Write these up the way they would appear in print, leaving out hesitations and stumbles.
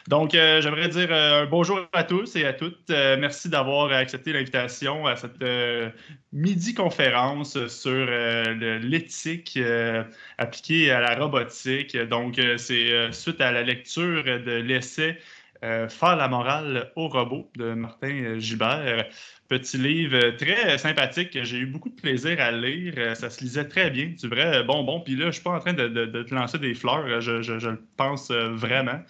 Donc, j'aimerais dire un bonjour à tous et à toutes. Merci d'avoir accepté l'invitation à cette midi-conférence sur l'éthique appliquée à la robotique. Donc, c'est suite à la lecture de l'essai Faire la morale au robot de Martin Gibert. Petit livre très sympathique que j'ai eu beaucoup de plaisir à lire. Ça se lisait très bien, du vrai bonbon. Puis là, je suis pas en train de te lancer des fleurs, je le pense vraiment.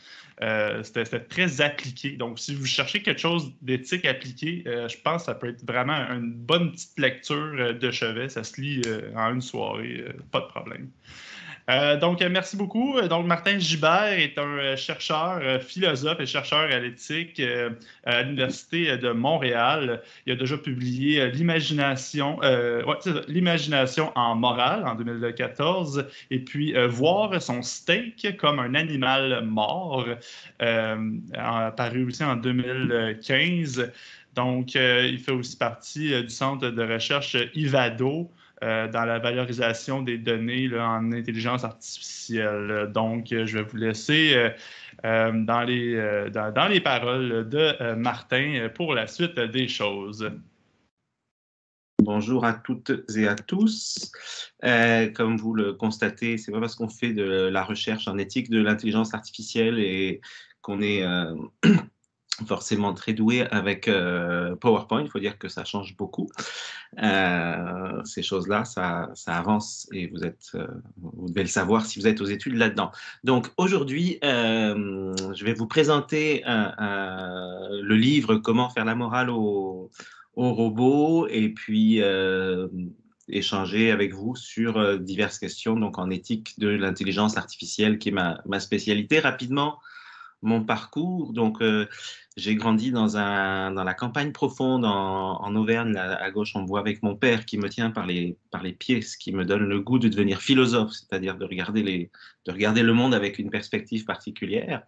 C'était très appliqué. Donc, si vous cherchez quelque chose d'éthique appliqué, je pense que ça peut être vraiment une bonne petite lecture de chevet. Ça se lit en une soirée, pas de problème. Donc, merci beaucoup. Donc, Martin Gibert est un chercheur, philosophe et chercheur à l'éthique à l'Université de Montréal. Il a déjà publié L'imagination en morale en 2014 et puis Voir son steak comme un animal mort, paru aussi en 2015. Donc, il fait aussi partie du centre de recherche Ivado dans la valorisation des données là, en intelligence artificielle. Donc, je vais vous laisser dans les paroles de Martin pour la suite des choses. Bonjour à toutes et à tous. Comme vous le constatez, c'est pas parce qu'on fait de la recherche en éthique de l'intelligence artificielle et qu'on est forcément très doué avec PowerPoint. Il faut dire que ça change beaucoup. Ces choses-là, ça avance et vous devez le savoir si vous êtes aux études là-dedans. Donc aujourd'hui, je vais vous présenter le livre Comment faire la morale aux robots et puis échanger avec vous sur diverses questions donc en éthique de l'intelligence artificielle qui est ma spécialité. Rapidement, mon parcours. Donc, j'ai grandi dans la campagne profonde en Auvergne, là, à gauche en bois, avec mon père qui me tient par les pieds, ce qui me donne le goût de devenir philosophe, c'est-à-dire de regarder le monde avec une perspective particulière.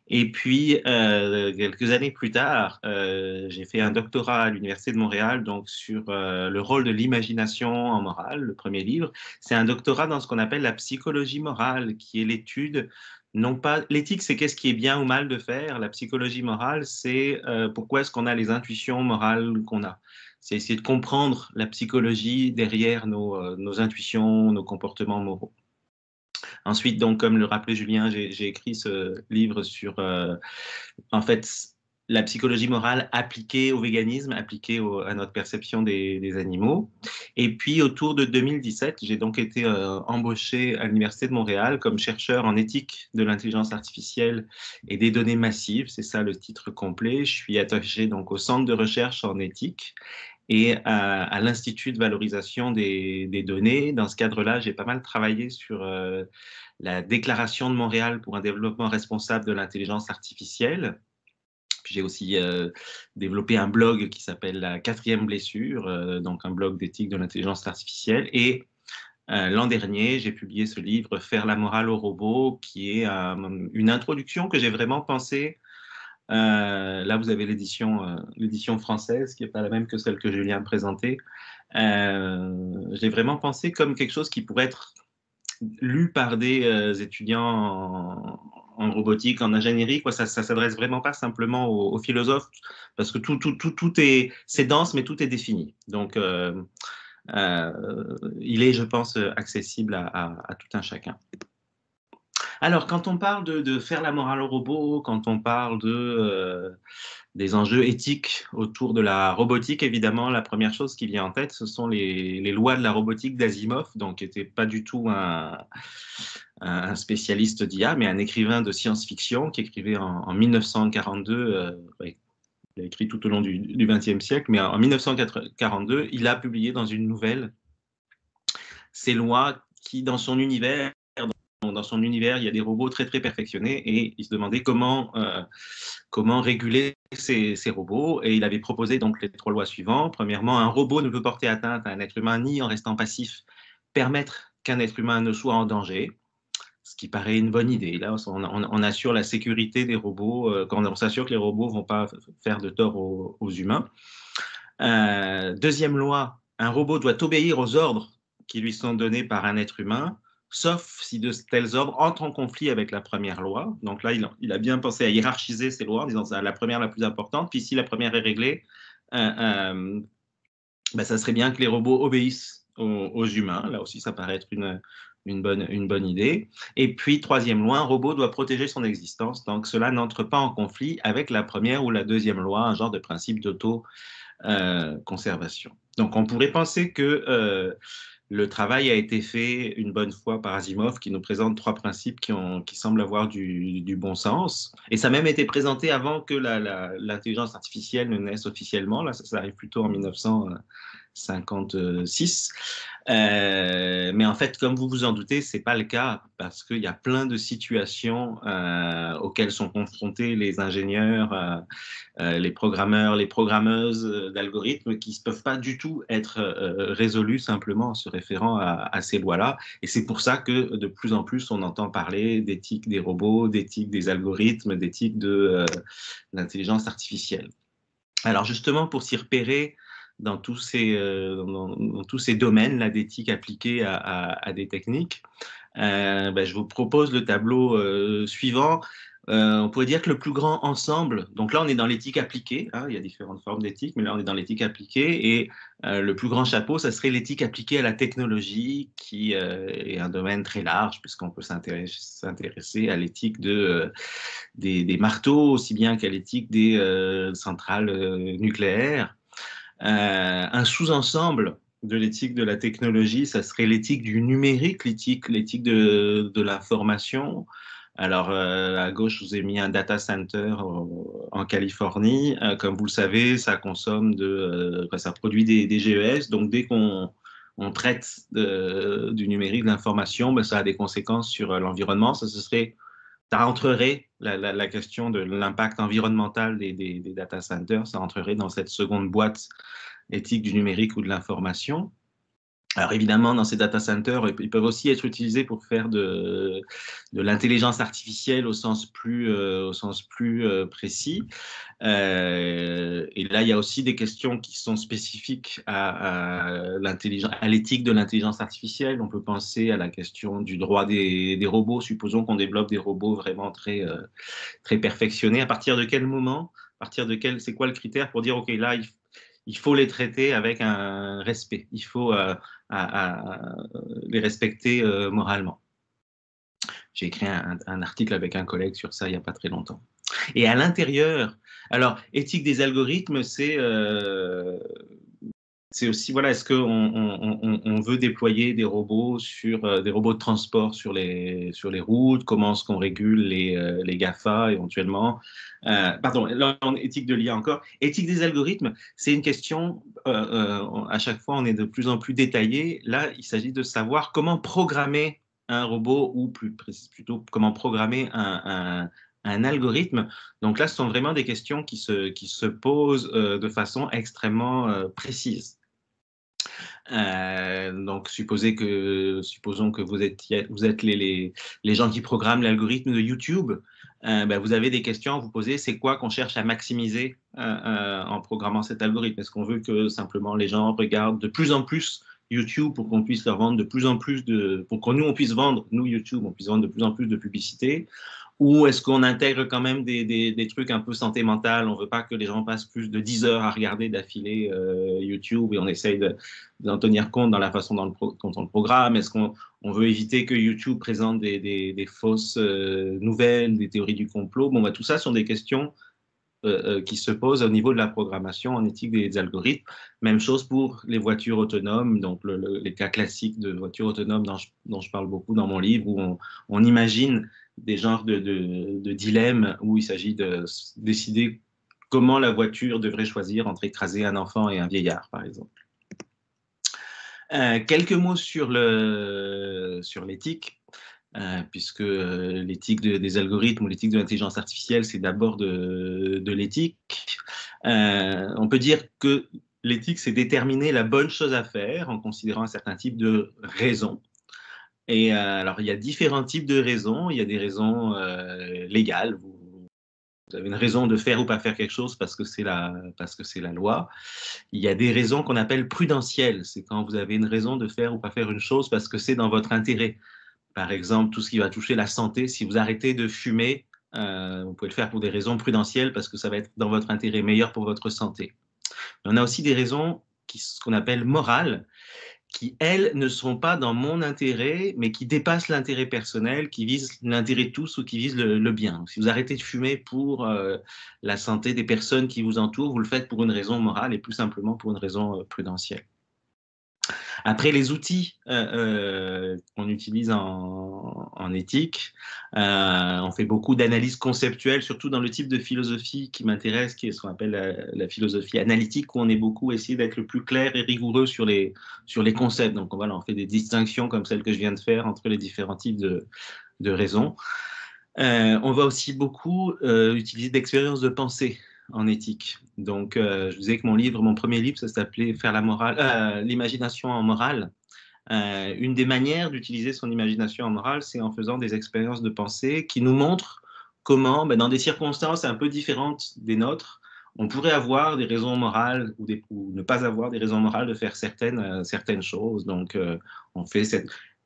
Et puis, quelques années plus tard, j'ai fait un doctorat à l'Université de Montréal donc sur le rôle de l'imagination en morale, le premier livre. C'est un doctorat dans ce qu'on appelle la psychologie morale, qui est l'étude, non pas l'éthique, c'est qu'est-ce qui est bien ou mal de faire. La psychologie morale, c'est pourquoi est-ce qu'on a les intuitions morales qu'on a. C'est essayer de comprendre la psychologie derrière nos intuitions, nos comportements moraux. Ensuite, donc, comme le rappelait Julien, j'ai écrit ce livre sur, en fait, la psychologie morale appliquée au véganisme, appliquée à notre perception des animaux. Et puis, autour de 2017, j'ai donc été embauché à l'Université de Montréal comme chercheur en éthique de l'intelligence artificielle et des données massives. C'est ça le titre complet. Je suis attaché donc au centre de recherche en éthique et à l'Institut de valorisation des données. Dans ce cadre-là, j'ai pas mal travaillé sur la déclaration de Montréal pour un développement responsable de l'intelligence artificielle. Puis j'ai aussi développé un blog qui s'appelle La quatrième blessure, donc un blog d'éthique de l'intelligence artificielle. Et l'an dernier, j'ai publié ce livre Faire la morale au robot, qui est une introduction que j'ai vraiment pensée. Là, vous avez l'édition française, qui n'est pas la même que celle que Julien a présentée. J'ai vraiment pensé comme quelque chose qui pourrait être lu par des étudiants en robotique, en ingénierie. Quoi. Ça s'adresse vraiment pas simplement aux philosophes, parce que c'est dense, mais tout est défini. Donc, il est, je pense, accessible à tout un chacun. Alors, quand on parle de faire la morale au robot, quand on parle des enjeux éthiques autour de la robotique, évidemment, la première chose qui vient en tête, ce sont les lois de la robotique d'Asimov, donc qui n'était pas du tout un spécialiste d'IA, mais un écrivain de science-fiction qui écrivait en 1942, il a écrit tout au long du XXe siècle, mais en 1942, il a publié dans une nouvelle ces lois qui, dans son univers, il y a des robots très très perfectionnés et il se demandait comment réguler ces robots. Et il avait proposé donc les 3 lois suivantes. Premièrement, un robot ne peut porter atteinte à un être humain ni en restant passif permettre qu'un être humain ne soit en danger, ce qui paraît une bonne idée. Là, on assure la sécurité des robots quand on s'assure que les robots ne vont pas faire de tort aux humains. Deuxième loi, un robot doit obéir aux ordres qui lui sont donnés par un être humain, sauf si de tels ordres entrent en conflit avec la première loi. Donc là, il a bien pensé à hiérarchiser ces lois en disant c'est la première la plus importante, puis si la première est réglée, ben, ça serait bien que les robots obéissent aux humains. Là aussi, ça paraît être une bonne idée. Et puis, troisième loi, un robot doit protéger son existence tant que cela n'entre pas en conflit avec la première ou la deuxième loi, un genre de principe d'auto-conservation. Donc, on pourrait penser que le travail a été fait une bonne fois par Asimov, qui nous présente trois principes qui semblent avoir du bon sens. Et ça a même été présenté avant que l'intelligence artificielle ne naisse officiellement. Là, ça arrive plutôt en 1956. Mais en fait, comme vous vous en doutez, c'est pas le cas parce qu'il y a plein de situations auxquelles sont confrontés les ingénieurs, les programmeurs, les programmeuses d'algorithmes qui ne peuvent pas du tout être résolues simplement en se référant à ces lois-là. Et c'est pour ça que de plus en plus, on entend parler d'éthique des robots, d'éthique des algorithmes, d'éthique de l'intelligence artificielle. Alors justement, pour s'y repérer dans tous ces domaines d'éthique appliquée à des techniques, ben, je vous propose le tableau suivant. On pourrait dire que le plus grand ensemble, donc là on est dans l'éthique appliquée, hein, il y a différentes formes d'éthique, mais là on est dans l'éthique appliquée, et le plus grand chapeau, ça serait l'éthique appliquée à la technologie, qui est un domaine très large, puisqu'on peut s'intéresser à l'éthique des marteaux, aussi bien qu'à l'éthique des centrales nucléaires. Un sous-ensemble de l'éthique de la technologie, ça serait l'éthique du numérique, l'éthique de l'information. Alors, à gauche, je vous ai mis un data center en Californie. Comme vous le savez, ça consomme ça produit des GES. Donc, dès qu'on traite du numérique, de l'information, ben, ça a des conséquences sur l'environnement. Ça rentrerait, la question de l'impact environnemental des data centers, ça rentrerait dans cette seconde boîte éthique du numérique ou de l'information. Alors évidemment, dans ces data centers, ils peuvent aussi être utilisés pour faire de l'intelligence artificielle au sens plus précis. Et là, il y a aussi des questions qui sont spécifiques à l'éthique de l'intelligence artificielle. On peut penser à la question du droit des robots. Supposons qu'on développe des robots vraiment très perfectionnés. À partir de quel moment, c'est quoi le critère pour dire, OK, là, il faut les traiter avec un respect. Il faut les respecter moralement. J'ai écrit un article avec un collègue sur ça il n'y a pas très longtemps. Et à l'intérieur, alors, éthique des algorithmes, c'est aussi, voilà, est-ce qu'on veut déployer des robots des robots de transport sur les routes? Comment est-ce qu'on régule les GAFA éventuellement? Pardon, là, en éthique de l'IA encore. Éthique des algorithmes, c'est une question, à chaque fois, on est de plus en plus détaillé. Là, il s'agit de savoir comment programmer un robot, ou plutôt comment programmer un algorithme. Donc là, ce sont vraiment des questions qui se posent de façon extrêmement précise. Donc, supposons que vous êtes les gens qui programment l'algorithme de YouTube. Ben, vous avez des questions à vous poser. C'est quoi qu'on cherche à maximiser en programmant cet algorithme? Est-ce qu'on veut que simplement les gens regardent de plus en plus YouTube pour qu'on puisse leur vendre de plus en plus pour que nous, on puisse vendre, nous, YouTube, on puisse vendre de plus en plus de publicité? Ou est-ce qu'on intègre quand même des trucs un peu santé mentale? On ne veut pas que les gens passent plus de 10 heures à regarder d'affilée YouTube, et on essaye d'en tenir compte dans la façon dont on le programme. Est-ce qu'on veut éviter que YouTube présente des fausses nouvelles, des théories du complot? Bon, bah, tout ça sont des questions qui se posent au niveau de la programmation en éthique des algorithmes. Même chose pour les voitures autonomes, donc les cas classiques de voitures autonomes dont je parle beaucoup dans mon livre, où on imagine des genres de dilemmes où il s'agit de décider comment la voiture devrait choisir entre écraser un enfant et un vieillard, par exemple. Quelques mots sur l'éthique, puisque l'éthique des algorithmes ou l'éthique de l'intelligence artificielle, c'est d'abord de l'éthique. On peut dire que l'éthique, c'est déterminer la bonne chose à faire en considérant un certain type de raisons. Et alors, il y a différents types de raisons. Il y a des raisons légales. Vous avez une raison de faire ou pas faire quelque chose parce que c'est la loi. Il y a des raisons qu'on appelle prudentielles. C'est quand vous avez une raison de faire ou pas faire une chose parce que c'est dans votre intérêt. Par exemple, tout ce qui va toucher la santé, si vous arrêtez de fumer, vous pouvez le faire pour des raisons prudentielles parce que ça va être dans votre intérêt, meilleur pour votre santé. On a aussi des raisons ce qu'on appelle morales, qui, elles, ne sont pas dans mon intérêt, mais qui dépassent l'intérêt personnel, qui visent l'intérêt de tous ou qui visent le bien. Donc, si vous arrêtez de fumer pour la santé des personnes qui vous entourent, vous le faites pour une raison morale et plus simplement pour une raison prudentielle. Après, les outils qu'on utilise en éthique, on fait beaucoup d'analyses conceptuelles, surtout dans le type de philosophie qui m'intéresse, qui est ce qu'on appelle la philosophie analytique, où on est beaucoup essayé d'être le plus clair et rigoureux sur les concepts. Donc voilà, on fait des distinctions comme celles que je viens de faire entre les différents types de raisons. On va aussi beaucoup utiliser d'expériences de pensée en éthique. Donc, je vous disais que mon premier livre, ça s'appelait Faire la morale, l'imagination en morale. Une des manières d'utiliser son imagination en morale, c'est en faisant des expériences de pensée qui nous montrent comment, dans des circonstances un peu différentes des nôtres, on pourrait avoir des raisons morales ou ne pas avoir des raisons morales de faire certaines choses. Donc, on fait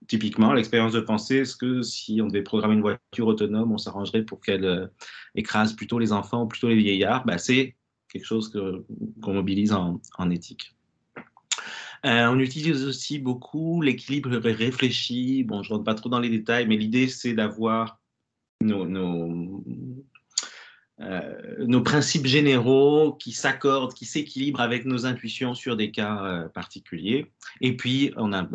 typiquement, l'expérience de pensée, est-ce que si on devait programmer une voiture autonome, on s'arrangerait pour qu'elle écrase plutôt les enfants ou plutôt les vieillards? C'est quelque chose qu'on mobilise en éthique. On utilise aussi beaucoup l'équilibre réfléchi. Bon, je ne rentre pas trop dans les détails, mais l'idée, c'est d'avoir nos principes généraux qui s'accordent, qui s'équilibrent avec nos intuitions sur des cas particuliers. Et puis, on a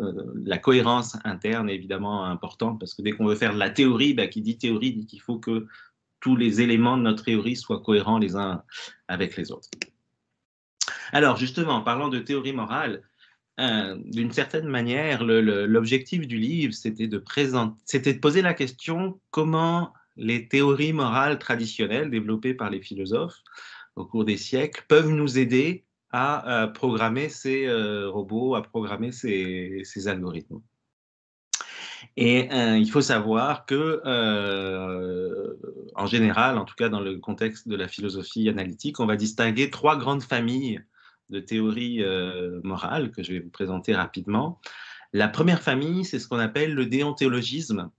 la cohérence interne, évidemment, importante, parce que dès qu'on veut faire de la théorie, qui dit théorie dit qu'il faut que tous les éléments de notre théorie soient cohérents les uns avec les autres. Alors, justement, en parlant de théorie morale, d'une certaine manière, l'objectif du livre, c'était de poser la question comment les théories morales traditionnelles développées par les philosophes au cours des siècles peuvent nous aider à programmer ces robots, à programmer ces algorithmes. Et il faut savoir que, en général, en tout cas dans le contexte de la philosophie analytique, on va distinguer 3 grandes familles de théories morales que je vais vous présenter rapidement. La première famille, c'est ce qu'on appelle le déontologisme,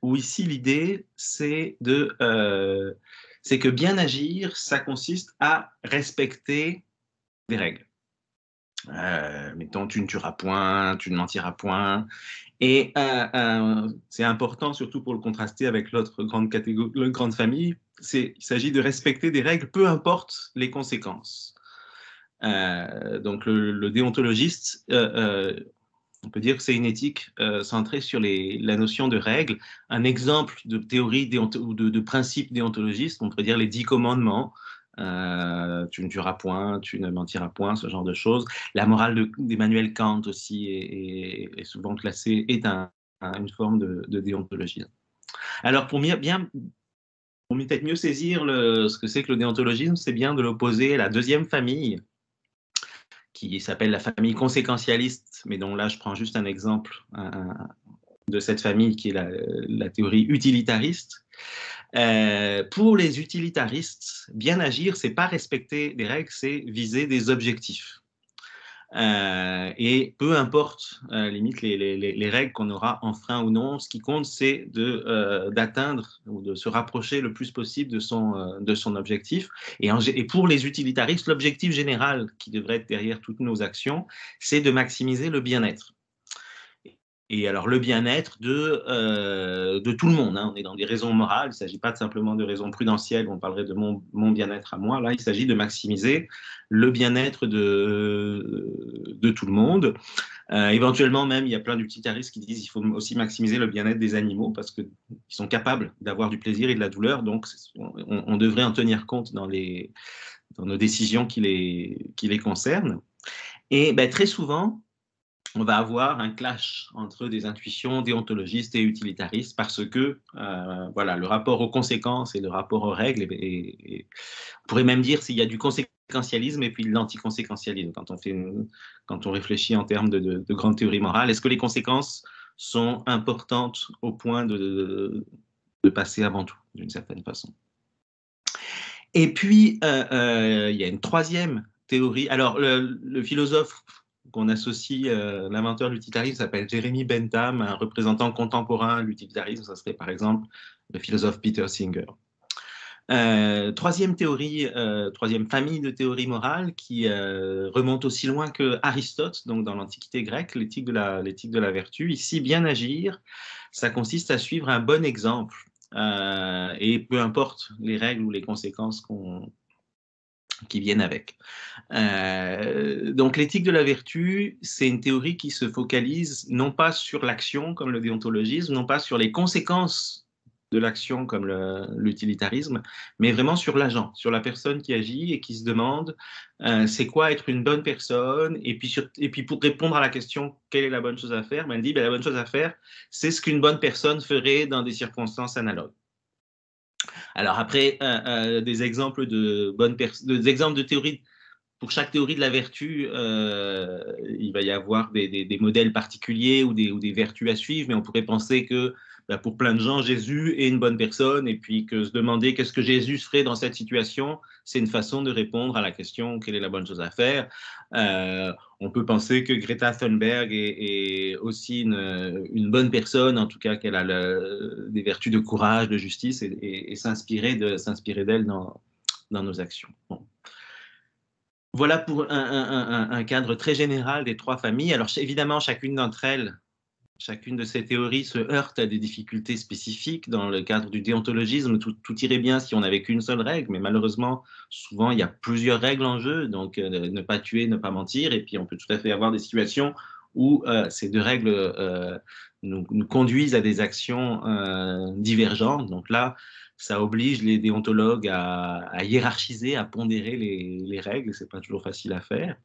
où ici l'idée, c'est que bien agir, ça consiste à respecter des règles. Mettons, tu ne tueras point, tu ne mentiras point. Et c'est important, surtout pour le contraster avec l'autre grande famille, il s'agit de respecter des règles, peu importe les conséquences. Donc le déontologiste, on peut dire que c'est une éthique centrée sur la notion de règles. Un exemple de théorie ou de principe déontologiste, on pourrait dire les 10 commandements. Tu ne tueras point, tu ne mentiras point, ce genre de choses. La morale d'Emmanuel Kant aussi est souvent classée, est une forme de déontologie. Alors pour peut-être mieux saisir ce que c'est que le déontologisme, c'est bien de l'opposer à la deuxième famille, qui s'appelle la famille conséquentialiste, mais dont là je prends juste un exemple de cette famille qui est la théorie utilitariste. Pour les utilitaristes, bien agir, c'est pas respecter des règles, c'est viser des objectifs. Et peu importe, limite, les règles qu'on aura enfreint ou non, ce qui compte, c'est d'atteindre ou de se rapprocher le plus possible de son objectif. Et pour les utilitaristes, l'objectif général qui devrait être derrière toutes nos actions, c'est de maximiser le bien-être. Et alors, le bien-être de tout le monde. On est dans des raisons morales. Il ne s'agit pas simplement de raisons prudentielles. On parlerait de mon bien-être à moi. Là, il s'agit de maximiser le bien-être de tout le monde. Éventuellement, même, il y a plein d'utilitaristes qui disent qu'il faut aussi maximiser le bien-être des animaux parce qu'ils sont capables d'avoir du plaisir et de la douleur. Donc, on devrait en tenir compte dans nos décisions qui les concernent. Et très souvent, on va avoir un clash entre des intuitions déontologistes et utilitaristes parce que le rapport aux conséquences et le rapport aux règles, on pourrait même dire s'il y a du conséquentialisme et puis de l'anticonséquentialisme quand on réfléchit en termes de grandes théories morales. Est-ce que les conséquences sont importantes au point de passer avant tout, d'une certaine façon? Et puis, il y a une troisième théorie. Alors, le philosophe qu'on associe, l'inventeur de l'utilitarisme s'appelle Jeremy Bentham, un représentant contemporain de l'utilitarisme, ça serait par exemple le philosophe Peter Singer. Troisième théorie, troisième famille de théories morales qui remonte aussi loin que Aristote, donc dans l'Antiquité grecque, l'éthique de la vertu. Ici, bien agir, ça consiste à suivre un bon exemple, et peu importe les règles ou les conséquences qui viennent avec. Donc l'éthique de la vertu, c'est une théorie qui se focalise non pas sur l'action comme le déontologisme, non pas sur les conséquences de l'action comme l'utilitarisme, mais vraiment sur l'agent, sur la personne qui agit et qui se demande c'est quoi être une bonne personne, et puis pour répondre à la question quelle est la bonne chose à faire, ben, elle dit ben, la bonne chose à faire, c'est ce qu'une bonne personne ferait dans des circonstances analogues. Alors après, des exemples des exemples de théories. Pour chaque théorie de la vertu, il va y avoir des modèles particuliers ou des vertus à suivre, mais on pourrait penser que pour plein de gens, Jésus est une bonne personne, et puis que se demander qu'est-ce que Jésus ferait dans cette situation, c'est une façon de répondre à la question quelle est la bonne chose à faire. On peut penser que Greta Thunberg est aussi une bonne personne, en tout cas qu'elle a des vertus de courage, de justice, et s'inspirer d'elle dans nos actions. Bon. Voilà pour un cadre très général des trois familles. Alors évidemment, chacune d'entre elles, chacune de ces théories se heurte à des difficultés spécifiques. Dans le cadre du déontologisme, tout irait bien si on n'avait qu'une seule règle, mais malheureusement, souvent, il y a plusieurs règles en jeu, donc ne pas tuer, ne pas mentir, et puis on peut tout à fait avoir des situations où ces deux règles nous conduisent à des actions divergentes. Donc là, ça oblige les déontologues à hiérarchiser, à pondérer les règles, et c'est pas toujours facile à faire.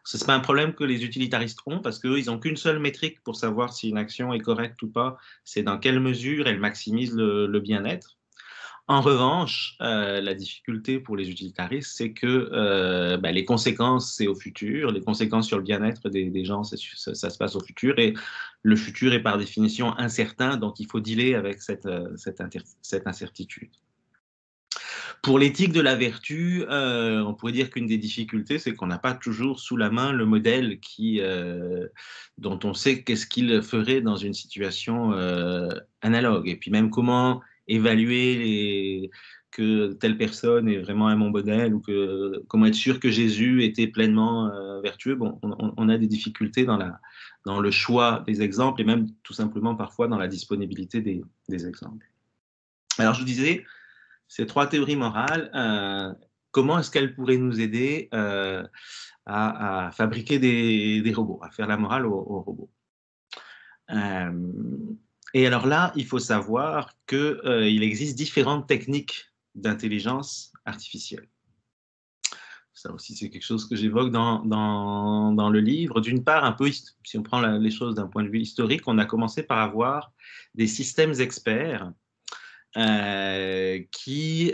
Ce n'est pas un problème que les utilitaristes ont, parce qu'eux, ils n'ont qu'une seule métrique pour savoir si une action est correcte ou pas, c'est dans quelle mesure elle maximise le bien-être. En revanche, la difficulté pour les utilitaristes, c'est que les conséquences, c'est au futur, les conséquences sur le bien-être des gens, ça se passe au futur, et le futur est par définition incertain, donc il faut dealer avec cette incertitude. Pour l'éthique de la vertu, on pourrait dire qu'une des difficultés, c'est qu'on n'a pas toujours sous la main le modèle dont on sait qu'est-ce qu'il ferait dans une situation analogue. Et puis même comment évaluer que telle personne est vraiment un bon modèle, ou comment être sûr que Jésus était pleinement vertueux. Bon, on a des difficultés dans le choix des exemples, et même tout simplement parfois dans la disponibilité des exemples. Alors je vous disais, ces trois théories morales, comment est-ce qu'elles pourraient nous aider à fabriquer des robots, à faire la morale aux robots? Et alors là, il faut savoir qu'il existe différentes techniques d'intelligence artificielle. Ça aussi, c'est quelque chose que j'évoque dans le livre. D'une part, un peu, si on prend les choses d'un point de vue historique, on a commencé par avoir des systèmes experts qui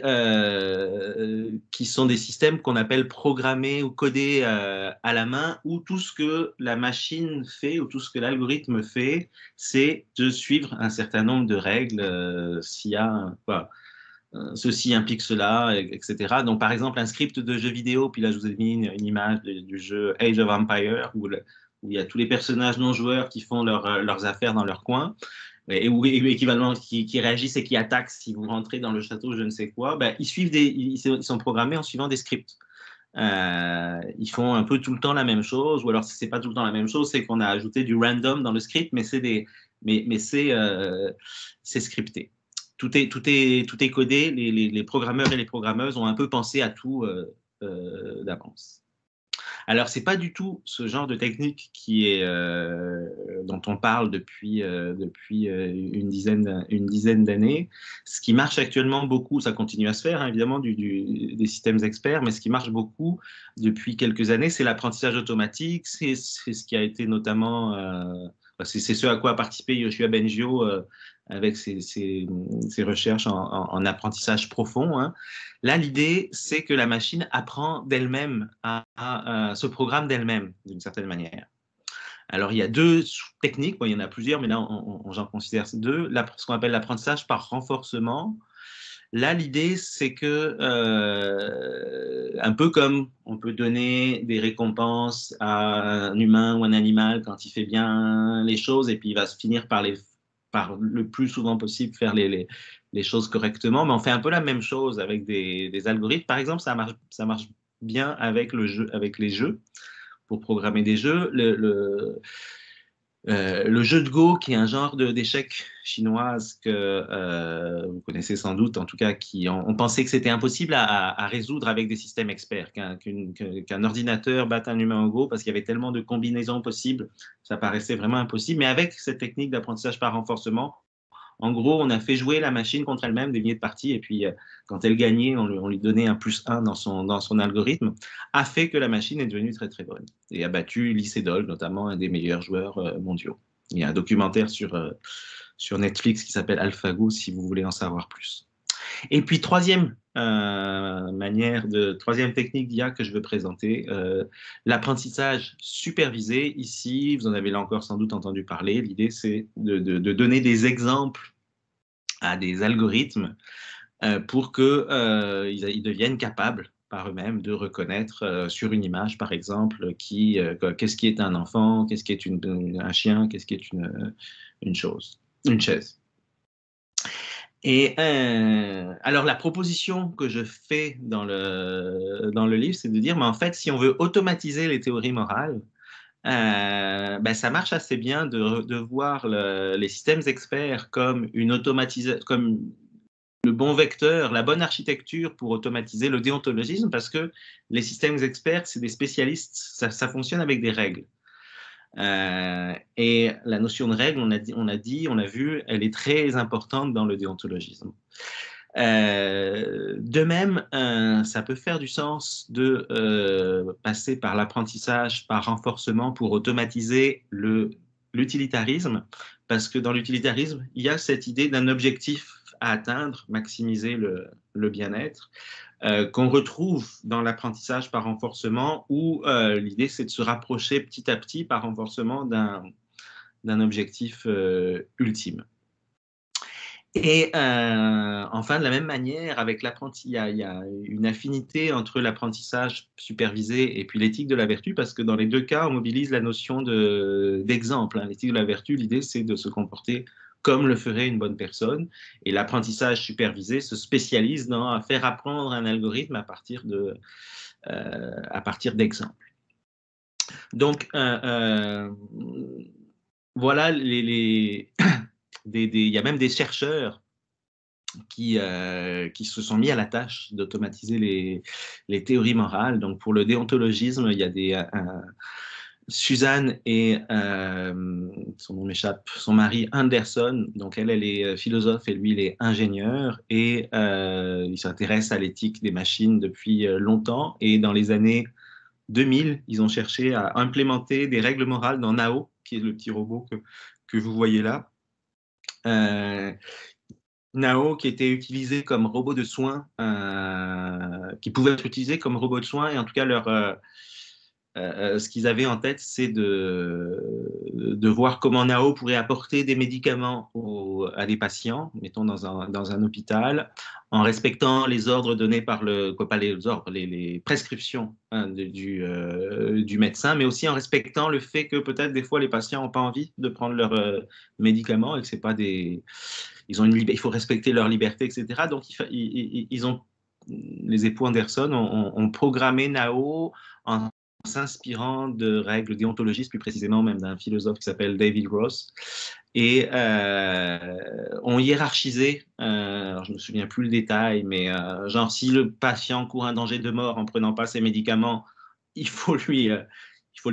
sont des systèmes qu'on appelle programmés ou codés à la main, où tout ce que la machine fait ou tout ce que l'algorithme fait, c'est de suivre un certain nombre de règles, ceci implique cela, etc. Donc, par exemple, un script de jeu vidéo, puis là, je vous ai mis une image du jeu Age of Empires, où il y a tous les personnages non joueurs qui font leurs affaires dans leur coin, et équivalent qui réagissent et qui attaquent si vous rentrez dans le château, je ne sais quoi. Ben, ils sont programmés en suivant des scripts. Ils font un peu tout le temps la même chose, ou alors si c'est pas tout le temps la même chose, c'est qu'on a ajouté du random dans le script, mais c'est scripté. Tout est codé. Les programmeurs et les programmeuses ont un peu pensé à tout d'avance. Alors, c'est pas du tout ce genre de technique dont on parle depuis une dizaine d'années. Ce qui marche actuellement beaucoup, ça continue à se faire, hein, évidemment, des systèmes experts, mais ce qui marche beaucoup depuis quelques années, c'est l'apprentissage automatique. C'est ce qui a été notamment, c'est ce à quoi a participé Yoshua Bengio avec ses recherches en apprentissage profond, hein. Là, l'idée, c'est que la machine apprend d'elle-même à se programme d'elle-même, d'une certaine manière. Alors, il y a deux techniques, bon, il y en a plusieurs, mais là, j'en considère deux. Ce qu'on appelle l'apprentissage par renforcement, Là, l'idée, c'est que, un peu comme on peut donner des récompenses à un humain ou un animal quand il fait bien les choses, et puis il va se finir par le plus souvent possible faire les choses correctement, mais on fait un peu la même chose avec des algorithmes. Par exemple, ça marche bien avec avec les jeux, pour programmer des jeux. Le jeu de Go, qui est un genre d'échecs chinoise que vous connaissez sans doute, en tout cas, on pensait que c'était impossible à résoudre avec des systèmes experts, qu'un ordinateur batte un humain au Go, parce qu'il y avait tellement de combinaisons possibles, ça paraissait vraiment impossible. Mais avec cette technique d'apprentissage par renforcement, en gros, on a fait jouer la machine contre elle-même des milliers de parties, et puis quand elle gagnait, on lui donnait un +1 dans son algorithme, a fait que la machine est devenue très très bonne, et a battu Lee Sedol, notamment un des meilleurs joueurs mondiaux. Il y a un documentaire sur Netflix qui s'appelle AlphaGo, si vous voulez en savoir plus. Et puis, troisième technique d'IA que je veux présenter, l'apprentissage supervisé. Ici, vous en avez là encore sans doute entendu parler. L'idée, c'est de donner des exemples à des algorithmes pour qu'ils deviennent capables par eux-mêmes de reconnaître sur une image, par exemple, qu'est-ce qui est un enfant, qu'est-ce qui est un chien, qu'est-ce qui est une chose, une chaise. Et alors, la proposition que je fais dans le livre, c'est de dire, mais en fait, si on veut automatiser les théories morales, ben, ça marche assez bien de voir les systèmes experts comme comme le bon vecteur, la bonne architecture pour automatiser le déontologisme, parce que les systèmes experts, c'est des spécialistes, ça fonctionne avec des règles. Et la notion de règle, on a vu, elle est très importante dans le déontologisme. De même, ça peut faire du sens de passer par l'apprentissage, par renforcement pour automatiser l'utilitarisme, parce que dans l'utilitarisme, il y a cette idée d'un objectif à atteindre, maximiser le bien-être, qu'on retrouve dans l'apprentissage par renforcement, où l'idée c'est de se rapprocher petit à petit par renforcement d'un objectif ultime. Et enfin, de la même manière, avec il y a une affinité entre l'apprentissage supervisé et puis l'éthique de la vertu, parce que dans les deux cas, on mobilise la notion d'exemple. L'éthique de la vertu, l'idée c'est de se comporter comme le ferait une bonne personne, et l'apprentissage supervisé se spécialise à faire apprendre un algorithme à partir d'exemples. Donc, voilà, il y a même des chercheurs qui se sont mis à la tâche d'automatiser les théories morales. Donc, pour le déontologisme, il y a Suzanne et son nom m'échappe, son mari Anderson. Donc, elle est philosophe et lui, il est ingénieur, et il s'intéresse à l'éthique des machines depuis longtemps. Et dans les années 2000, ils ont cherché à implémenter des règles morales dans Nao, qui est le petit robot que vous voyez là. Nao, qui était utilisé comme robot de soins, qui pouvait être utilisé comme robot de soins, et en tout cas ce qu'ils avaient en tête, c'est de voir comment Nao pourrait apporter des médicaments à des patients, mettons dans un hôpital, en respectant les ordres donnés pas les ordres, les prescriptions du médecin, mais aussi en respectant le fait que peut-être des fois les patients n'ont pas envie de prendre leurs médicaments, et que c'est pas il faut respecter leur liberté, etc. Donc les époux Anderson ont programmé Nao en s'inspirant de règles déontologistes, plus précisément même d'un philosophe qui s'appelle David Gross, et ont hiérarchisé, alors je ne me souviens plus le détail, mais genre si le patient court un danger de mort en prenant pas ses médicaments, il faut lui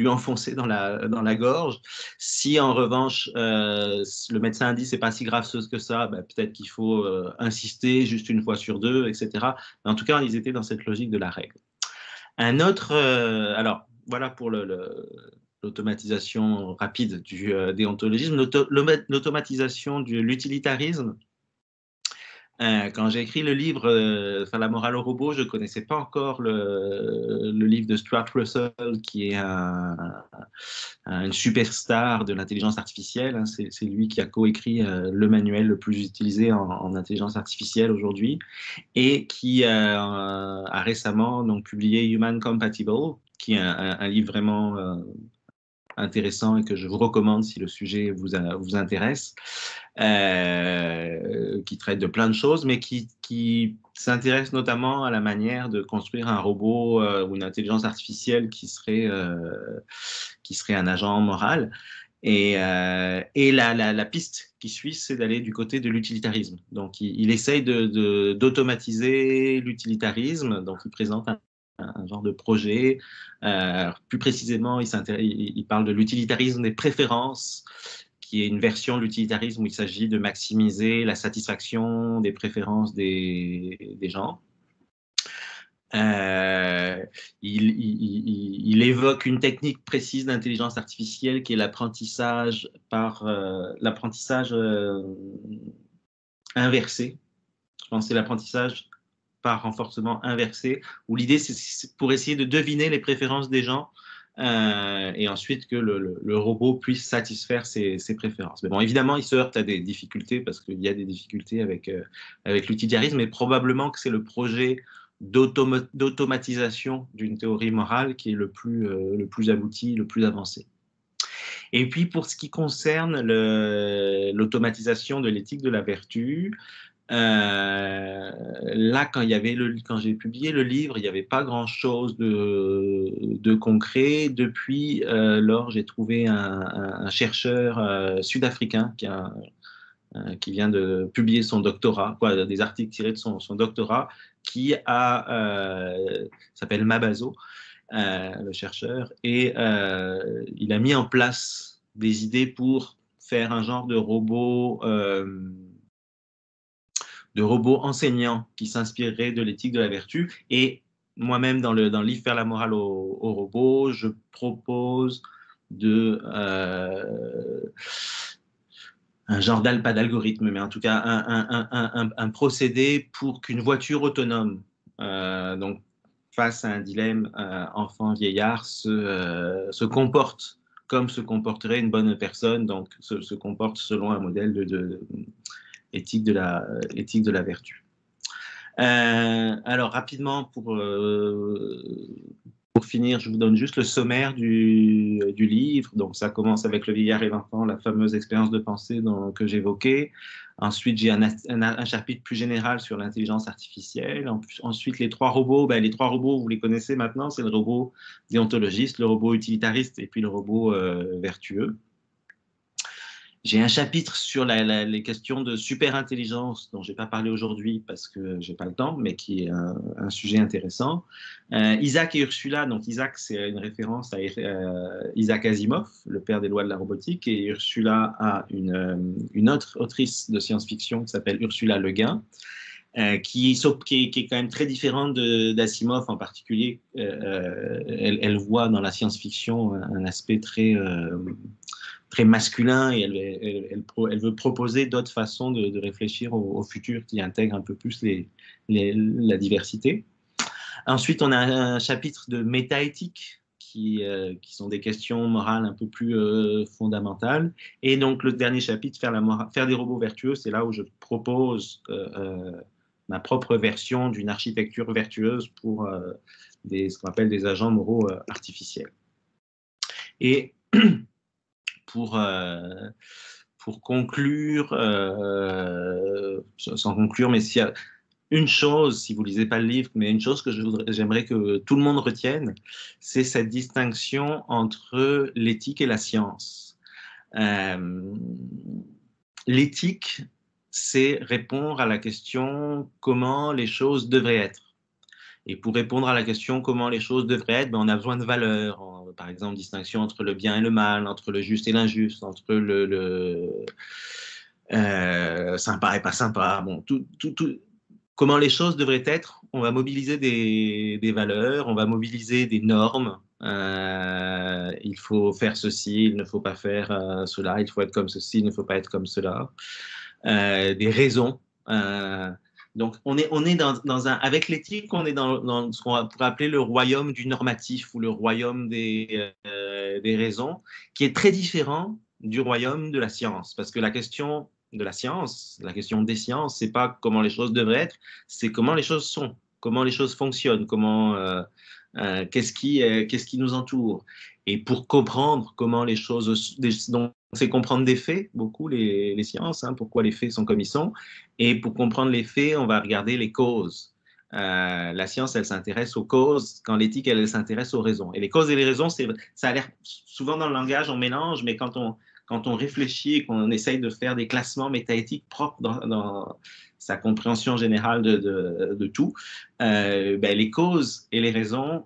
enfoncer dans la gorge. Si en revanche le médecin dit c'est pas si grave que ça, ben, peut-être qu'il faut insister juste une fois sur deux, etc. Mais en tout cas, ils étaient dans cette logique de la règle. Un autre, alors voilà pour l'automatisation rapide du déontologisme, l'automatisation de l'utilitarisme. Quand j'ai écrit le livre Faire la morale au robot, je ne connaissais pas encore le livre de Stuart Russell, qui est une superstar de l'intelligence artificielle. Hein. C'est lui qui a coécrit le manuel le plus utilisé en intelligence artificielle aujourd'hui et qui a récemment donc, publié Human Compatible, qui est un livre vraiment intéressant et que je vous recommande si le sujet vous intéresse, qui traite de plein de choses, mais qui s'intéresse notamment à la manière de construire un robot ou une intelligence artificielle qui serait un agent moral. Et la piste qui suit, c'est d'aller du côté de l'utilitarisme. Donc, il essaye d'automatiser l'utilitarisme. Donc, il présente un genre de projet. Plus précisément, il parle de l'utilitarisme des préférences, qui est une version de l'utilitarisme où il s'agit de maximiser la satisfaction des préférences des gens. Il évoque une technique précise d'intelligence artificielle qui est l'apprentissage par l'apprentissage inversé. Je pense que c'est l'apprentissage par renforcement inversé, où l'idée c'est pour essayer de deviner les préférences des gens et ensuite que le robot puisse satisfaire ses préférences. Mais bon, évidemment, il se heurte à des difficultés parce qu'il y a des difficultés avec l'utilitarisme, mais probablement que c'est le projet d'automatisation d'une théorie morale qui est le plus abouti, le plus avancé. Et puis, pour ce qui concerne l'automatisation de l'éthique de la vertu, là, quand j'ai publié le livre, il n'y avait pas grand-chose de concret. Depuis lors, j'ai trouvé un chercheur sud-africain qui vient de publier son doctorat, des articles tirés de son doctorat, qui s'appelle Mabazo, le chercheur, et il a mis en place des idées pour faire un genre de robot enseignant qui s'inspirerait de l'éthique de la vertu. Et moi-même, dans le livre Faire la morale au robot, je propose un genre pas d'algorithme, mais en tout cas un procédé pour qu'une voiture autonome, donc face à un dilemme enfant-vieillard, se comporte comme se comporterait une bonne personne, donc se comporte selon un modèle éthique de la vertu. Alors rapidement, pour finir, je vous donne juste le sommaire du livre. Donc, ça commence avec Le vieillard et l'enfant, la fameuse expérience de pensée que j'évoquais. Ensuite, j'ai un chapitre plus général sur l'intelligence artificielle. Ensuite, les trois robots. Les trois robots, vous les connaissez maintenant. C'est le robot déontologiste, le robot utilitariste et puis le robot vertueux. J'ai un chapitre sur les questions de super-intelligence dont je n'ai pas parlé aujourd'hui parce que je n'ai pas le temps, mais qui est un sujet intéressant. Isaac et Ursula, donc Isaac, c'est une référence à Isaac Asimov, le père des lois de la robotique, et Ursula a une autre autrice de science-fiction qui s'appelle Ursula Le Guin, qui est quand même très différente d'Asimov en particulier. Elle voit dans la science-fiction un aspect très masculin et elle veut proposer d'autres façons de réfléchir au futur qui intègrent un peu plus la diversité. Ensuite, on a un chapitre de métaéthique qui sont des questions morales un peu plus fondamentales. Et donc, le dernier chapitre, faire des robots vertueux, c'est là où je propose ma propre version d'une architecture vertueuse pour ce qu'on appelle des agents moraux artificiels. Et pour conclure, sans conclure, mais s'il y a une chose, si vous ne lisez pas le livre, mais une chose que j'aimerais que tout le monde retienne, c'est cette distinction entre l'éthique et la science. L'éthique, c'est répondre à la question comment les choses devraient être. Et pour répondre à la question comment les choses devraient être, on a besoin de valeurs. Par exemple, distinction entre le bien et le mal, entre le juste et l'injuste, entre sympa et pas sympa. Bon, comment les choses devraient être, on va mobiliser des valeurs, on va mobiliser des normes. Il faut faire ceci, il ne faut pas faire cela, il faut être comme ceci, il ne faut pas être comme cela. Des raisons. Donc, on est avec l'éthique, on est dans ce qu'on pourrait appeler le royaume du normatif ou le royaume des raisons, qui est très différent du royaume de la science. Parce que la question de la science, la question des sciences, c'est pas comment les choses devraient être, c'est comment les choses sont, comment les choses fonctionnent, qu'est-ce qui nous entoure. Et pour comprendre comment les choses, donc c'est comprendre des faits, beaucoup les sciences, hein, pourquoi les faits sont comme ils sont. Et pour comprendre les faits, on va regarder les causes. La science, elle s'intéresse aux causes, quand l'éthique, elle s'intéresse aux raisons. Et les causes et les raisons, ça a l'air souvent dans le langage, on mélange, mais quand on réfléchit et qu'on essaye de faire des classements métaéthiques propres dans sa compréhension générale de tout, ben, les causes et les raisons,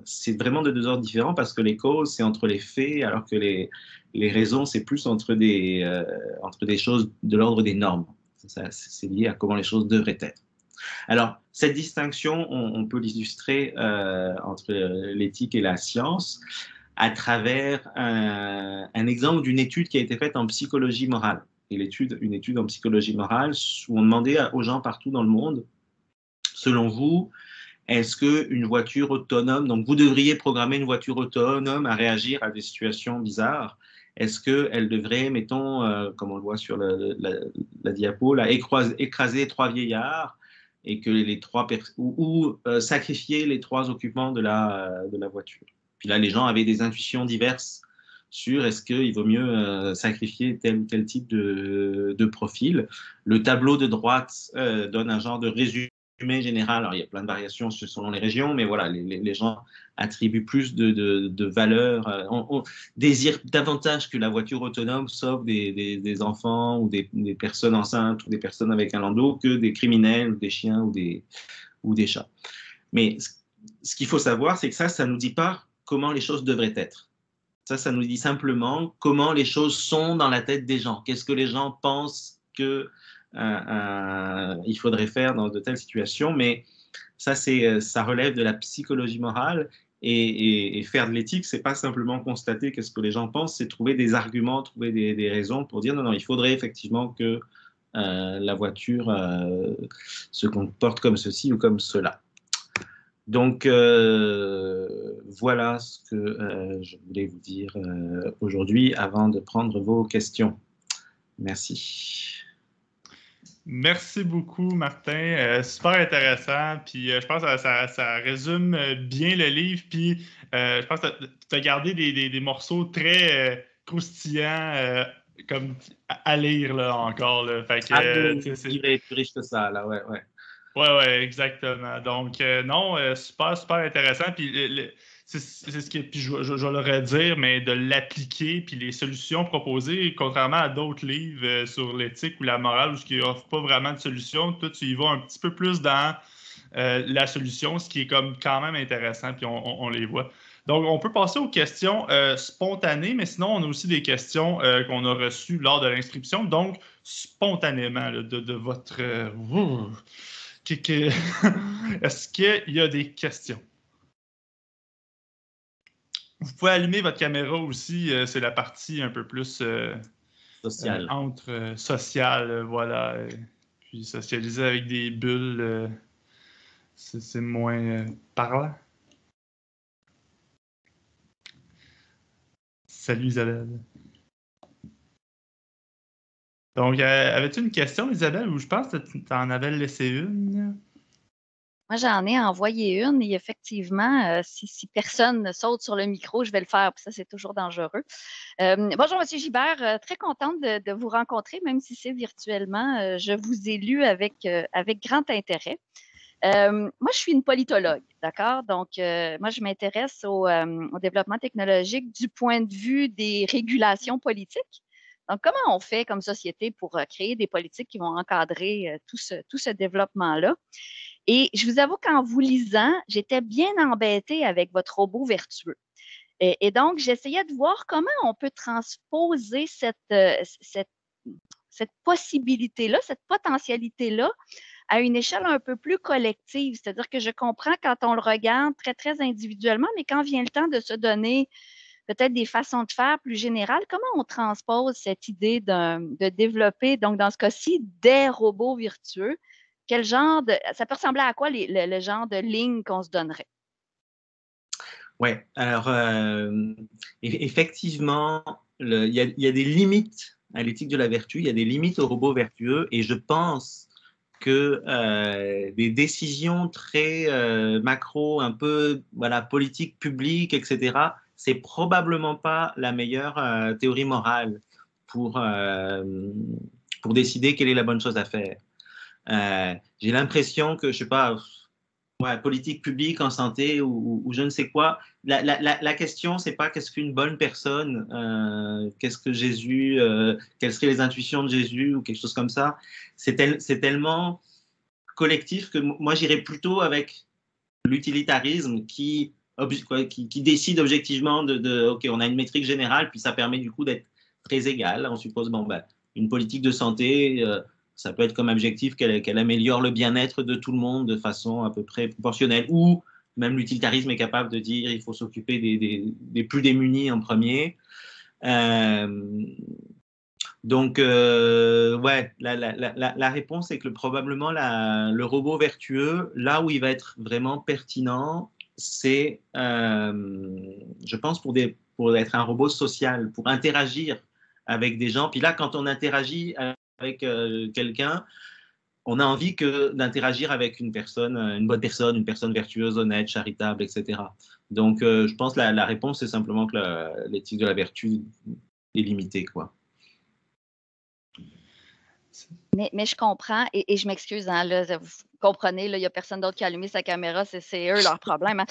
c'est vraiment de deux ordres différents parce que les causes, c'est entre les faits, alors que les raisons, c'est plus entre des choses de l'ordre des normes. C'est lié à comment les choses devraient être. Alors, cette distinction, on peut l'illustrer entre l'éthique et la science à travers un exemple d'une étude qui a été faite en psychologie morale. Et une étude en psychologie morale où on demandait aux gens partout dans le monde, selon vous, est-ce qu'une voiture autonome, donc vous devriez programmer une voiture autonome à réagir à des situations bizarres, est-ce qu'elle devrait, mettons, comme on le voit sur la diapo, là, écraser 3 vieillards et que sacrifier les 3 occupants de la voiture. Puis là, les gens avaient des intuitions diverses sur est-ce qu'il vaut mieux sacrifier tel ou tel type de profil. Le tableau de droite donne un genre de résumé général. Alors, il y a plein de variations selon les régions, mais voilà, les gens attribuent plus de valeur, on désire davantage que la voiture autonome sauve des enfants ou des personnes enceintes ou des personnes avec un landau que des criminels, ou des chiens ou des chats. Mais ce qu'il faut savoir, c'est que ça ne nous dit pas comment les choses devraient être. Ça nous dit simplement comment les choses sont dans la tête des gens. Qu'est-ce que les gens pensent qu'il faudrait faire dans de telles situations. Mais ça relève de la psychologie morale. Et faire de l'éthique, c'est pas simplement constater qu'est-ce que les gens pensent, c'est trouver des arguments, trouver des raisons pour dire non, il faudrait effectivement que la voiture se comporte comme ceci ou comme cela. Donc, voilà ce que je voulais vous dire aujourd'hui avant de prendre vos questions. Merci. Merci beaucoup, Martin. Super intéressant. Puis je pense que ça résume bien le livre. Puis je pense que tu as gardé des morceaux très croustillants comme à lire là, encore. Là. Fait que, il va être plus riche que ça, là, ouais. Ouais, exactement. Donc, non, super, super intéressant. Puis, c'est ce que puis je vais le redire, mais de l'appliquer, puis les solutions proposées, contrairement à d'autres livres sur l'éthique ou la morale, où qui n'offrent pas vraiment de solution, toi, tu y vas un petit peu plus dans la solution, ce qui est comme quand même intéressant, puis on les voit. Donc, on peut passer aux questions spontanées, mais sinon, on a aussi des questions qu'on a reçues lors de l'inscription. Donc, spontanément, là, de votre... Est-ce qu'il y a des questions? Vous pouvez allumer votre caméra aussi, c'est la partie un peu plus Sociale. sociale, voilà. Puis socialiser avec des bulles, c'est moins parlant. Salut Isabelle. Donc, avais-tu une question, Isabelle, ou je pense que tu en avais laissé une? Moi, j'en ai envoyé une et effectivement, si personne ne saute sur le micro, je vais le faire. Puis ça, c'est toujours dangereux. Bonjour, M. Gibert. Très contente de vous rencontrer, même si c'est virtuellement. Je vous ai lu avec grand intérêt. Moi, je suis une politologue, d'accord? Donc, moi, je m'intéresse au développement technologique du point de vue des régulations politiques. Donc, comment on fait comme société pour créer des politiques qui vont encadrer tout ce développement-là? Et je vous avoue qu'en vous lisant, j'étais bien embêtée avec votre robot vertueux. Et donc, j'essayais de voir comment on peut transposer cette possibilité-là, cette potentialité-là à une échelle un peu plus collective. C'est-à-dire que je comprends quand on le regarde très, très individuellement, mais quand vient le temps de se donner peut-être des façons de faire plus générales, comment on transpose cette idée de développer, donc dans ce cas-ci, des robots virtueux Quel genre ça peut ressembler à quoi le genre de ligne qu'on se donnerait? Ouais, alors effectivement, il y a des limites à l'éthique de la vertu, il y a des limites aux robots vertueux, et je pense que des décisions très macro, un peu voilà, politique, publique, etc., c'est probablement pas la meilleure théorie morale pour, euh, pour décider quelle est la bonne chose à faire. J'ai l'impression que, je sais pas, ouais, politique publique en santé ou je ne sais quoi. La question, c'est pas qu'est-ce qu'une bonne personne, qu'est-ce que Jésus, quelles seraient les intuitions de Jésus ou quelque chose comme ça. C'est tellement collectif que moi j'irais plutôt avec l'utilitarisme qui décide objectivement OK, on a une métrique générale, puis ça permet du coup d'être très égal. On suppose, bon, ben, une politique de santé, ça peut être comme objectif qu'elle améliore le bien-être de tout le monde de façon à peu près proportionnelle, ou même l'utilitarisme est capable de dire il faut s'occuper des plus démunis en premier. Donc, ouais, la réponse est que probablement le robot vertueux, là où il va être vraiment pertinent, c'est, je pense, pour être un robot social, pour interagir avec des gens. Puis là, quand on interagit avec quelqu'un, on a envie d'interagir avec une personne, une bonne personne, une personne vertueuse, honnête, charitable, etc. Donc, je pense que la réponse, c'est simplement que l'éthique de la vertu est limitée, quoi. Mais je comprends et je m'excuse, hein, là, vous comprenez, là, il n'y a personne d'autre qui a allumé sa caméra, c'est eux leur problème. Hein.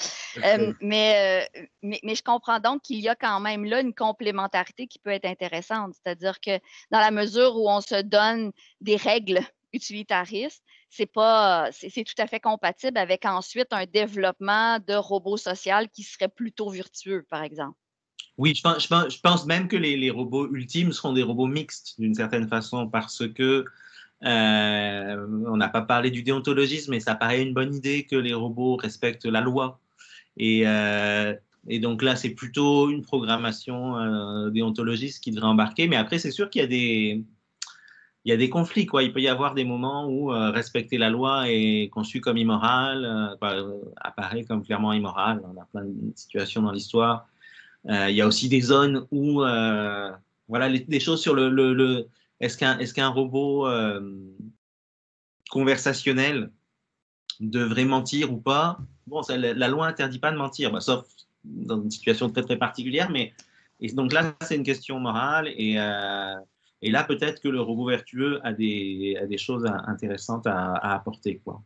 Mais je comprends donc qu'il y a quand même là une complémentarité qui peut être intéressante. C'est-à-dire que dans la mesure où on se donne des règles utilitaristes, c'est tout à fait compatible avec ensuite un développement de robots sociaux qui serait plutôt vertueux, par exemple. Oui, je pense même que les robots ultimes seront des robots mixtes d'une certaine façon parce que on n'a pas parlé du déontologisme, mais ça paraît une bonne idée que les robots respectent la loi. Et, euh, et donc là, c'est plutôt une programmation déontologiste qui devrait embarquer. Mais après, c'est sûr qu'il y a il y a des conflits, quoi. Il peut y avoir des moments où respecter la loi est conçu comme immoral, apparaît comme clairement immoral. On a plein de situations dans l'histoire. Il y a aussi des zones où, voilà, des choses sur est-ce qu'un robot conversationnel devrait mentir ou pas? Bon, la loi interdit pas de mentir, bah, sauf dans une situation très très particulière, mais et donc là, c'est une question morale et là, peut-être que le robot vertueux a des choses intéressantes à apporter, quoi.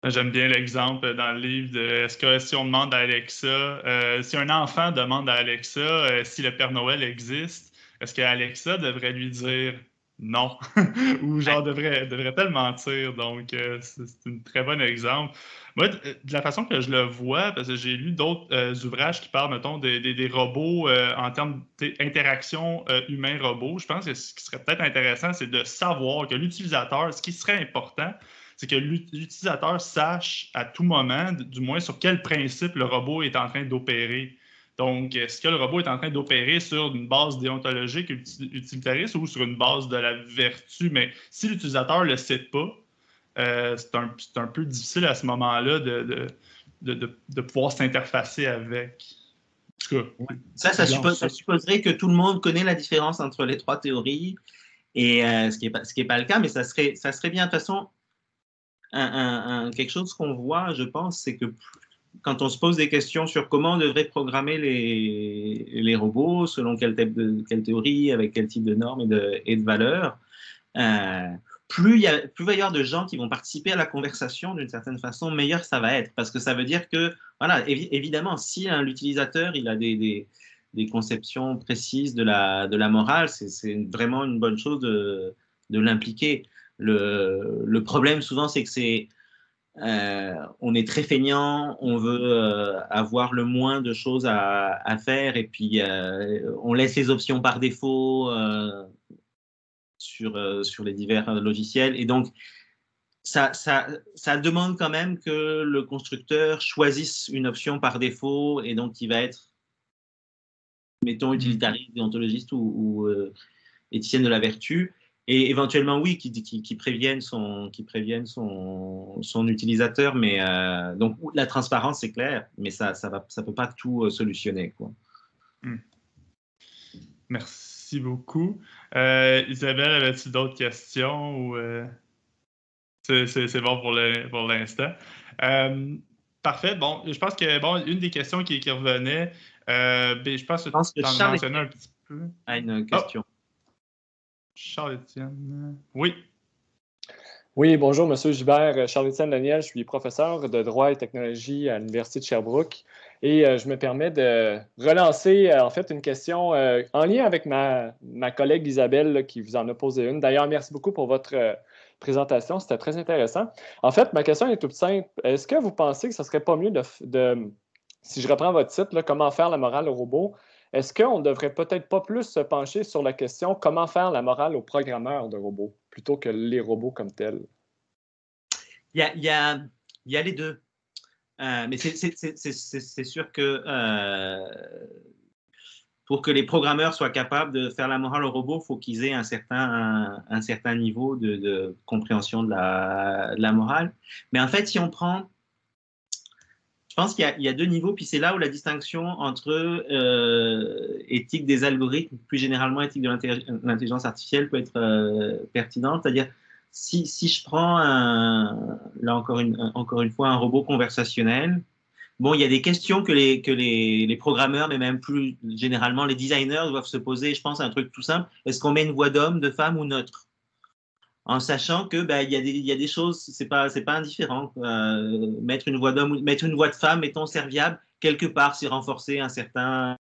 J'aime bien l'exemple dans le livre de est-ce que si on demande à Alexa, si un enfant demande à Alexa si le Père Noël existe, est-ce qu'Alexa devrait lui dire non ou genre devrait-elle mentir? Donc, c'est un très bon exemple. Moi, de la façon que je le vois, parce que j'ai lu d'autres ouvrages qui parlent, mettons, des robots en termes d'interaction humain-robot, je pense que ce qui serait peut-être intéressant, c'est de savoir que l'utilisateur, ce qui serait important, c'est que l'utilisateur sache à tout moment, du moins sur quel principe le robot est en train d'opérer. Donc, est-ce que le robot est en train d'opérer sur une base déontologique utilitariste ou sur une base de la vertu? Mais si l'utilisateur ne le sait pas, c'est un peu difficile à ce moment-là de pouvoir s'interfacer avec. En tout cas, ça supposerait que tout le monde connaît la différence entre les trois théories, et ce qui est pas le cas, mais ça serait bien. De toute façon, quelque chose qu'on voit, je pense, c'est que quand on se pose des questions sur comment on devrait programmer les robots, selon quelle théorie, avec quel type de normes et de valeurs, plus il va y avoir de gens qui vont participer à la conversation d'une certaine façon, meilleur ça va être. Parce que ça veut dire que, voilà, évidemment, si l'utilisateur il a des conceptions précises de la morale, c'est vraiment une bonne chose de l'impliquer. Le problème souvent, c'est que on est très feignant, on veut avoir le moins de choses à faire et puis on laisse les options par défaut sur les divers logiciels. Et donc, ça demande quand même que le constructeur choisisse une option par défaut et donc qui va être, mettons, utilitariste, déontologiste ou éthicienne de la vertu. Et éventuellement, oui, qui préviennent son utilisateur. Mais donc, la transparence, c'est clair, mais ça peut pas tout solutionner, quoi. Merci beaucoup. Isabelle, avais-tu d'autres questions ou c'est bon pour l'instant? Parfait. Bon, je pense que bon, une des questions qui revenait, ben, je pense que tu en Charles mentionnais un petit peu. a une question. Charles-Étienne. Oui. Oui, bonjour, Monsieur Gilbert. Charles-Étienne Daniel, je suis professeur de droit et technologie à l'Université de Sherbrooke. Et je me permets de relancer en fait une question en lien avec ma collègue Isabelle là, qui vous en a posé une. D'ailleurs, merci beaucoup pour votre présentation, c'était très intéressant. En fait, ma question est toute simple. Est-ce que vous pensez que ce ne serait pas mieux si je reprends votre titre, là, Comment faire la morale au robot, est-ce qu'on ne devrait peut-être pas plus se pencher sur la question comment faire la morale aux programmeurs de robots plutôt que les robots comme tels? Il y a les deux. Mais c'est sûr que pour que les programmeurs soient capables de faire la morale aux robots, il faut qu'ils aient un certain niveau de compréhension de la morale. Mais en fait, si on prend... Je pense qu'il y a deux niveaux, puis c'est là où la distinction entre éthique des algorithmes, plus généralement éthique de l'intelligence artificielle, peut être pertinente. C'est-à-dire, si je prends, là encore une fois, un robot conversationnel, bon, il y a des questions que les programmeurs, mais même plus généralement les designers doivent se poser. Je pense à un truc tout simple. Est-ce qu'on met une voix d'homme, de femme ou neutre? En sachant que il y a des choses, c'est pas indifférent. Mettre une voix d'homme, mettre une voix de femme, mettons serviable, quelque part, c'est renforcer un certain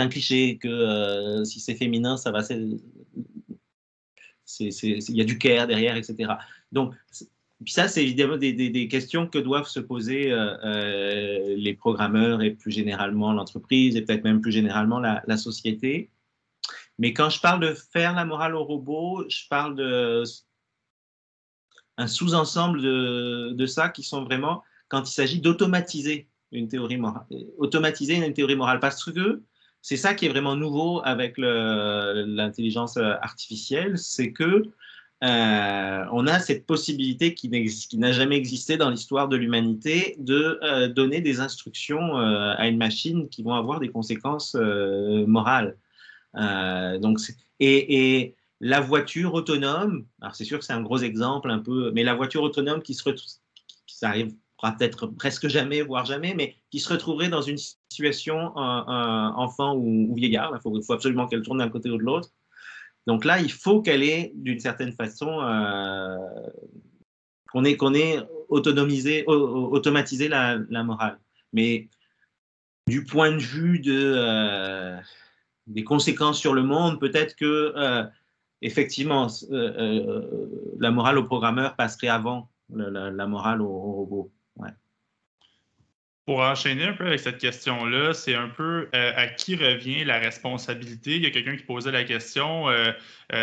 cliché que si c'est féminin, ça va, il y a du care derrière, etc. Donc, puis ça, c'est évidemment des questions que doivent se poser les programmeurs et plus généralement l'entreprise et peut-être même plus généralement la société. Mais quand je parle de faire la morale au robot, je parle d'un sous-ensemble de ça qui sont vraiment quand il s'agit d'automatiser une théorie morale. Automatiser une théorie morale parce que c'est ça qui est vraiment nouveau avec l'intelligence artificielle, c'est que on a cette possibilité qui n'a jamais existé dans l'histoire de l'humanité de donner des instructions à une machine qui vont avoir des conséquences morales. Donc, et la voiture autonome, alors c'est sûr que c'est un gros exemple un peu, mais la voiture autonome qui ça arrivera peut-être presque jamais, voire jamais, mais qui se retrouverait dans une situation enfant ou vieillard, il faut absolument qu'elle tourne d'un côté ou de l'autre. Donc là, il faut qu'elle ait, d'une certaine façon, qu'on ait automatisé la morale. Mais du point de vue des conséquences sur le monde, peut-être que effectivement la morale au programmeur passerait avant la morale au robot. Ouais. Pour enchaîner un peu avec cette question-là, c'est un peu à qui revient la responsabilité. Il y a quelqu'un qui posait la question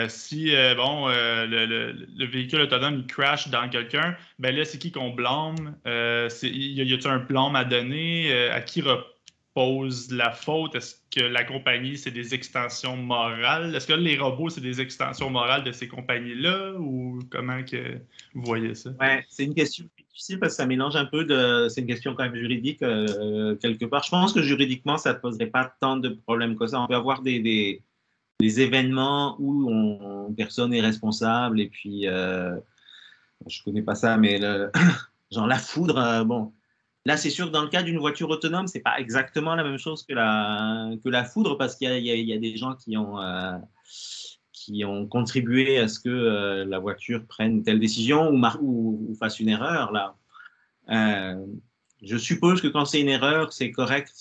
si le véhicule autonome il crash dans quelqu'un, ben là c'est qui qu'on blâme? Y a-t-il un blâme à donner? À qui repose la faute? Est-ce que la compagnie c'est des extensions morales? Est-ce que les robots c'est des extensions morales de ces compagnies-là ou comment que vous voyez ça? Ouais, c'est une question difficile parce que ça mélange un peu c'est une question quand même juridique quelque part. Je pense que juridiquement, ça ne poserait pas tant de problèmes que ça. On peut avoir des événements où personne n'est responsable et puis, je ne connais pas ça, mais genre la foudre, bon. Là, c'est sûr que dans le cas d'une voiture autonome, ce n'est pas exactement la même chose que la foudre parce qu'il y a des gens qui ont contribué à ce que la voiture prenne telle décision ou fasse une erreur. Là. Je suppose que quand c'est une erreur, c'est correct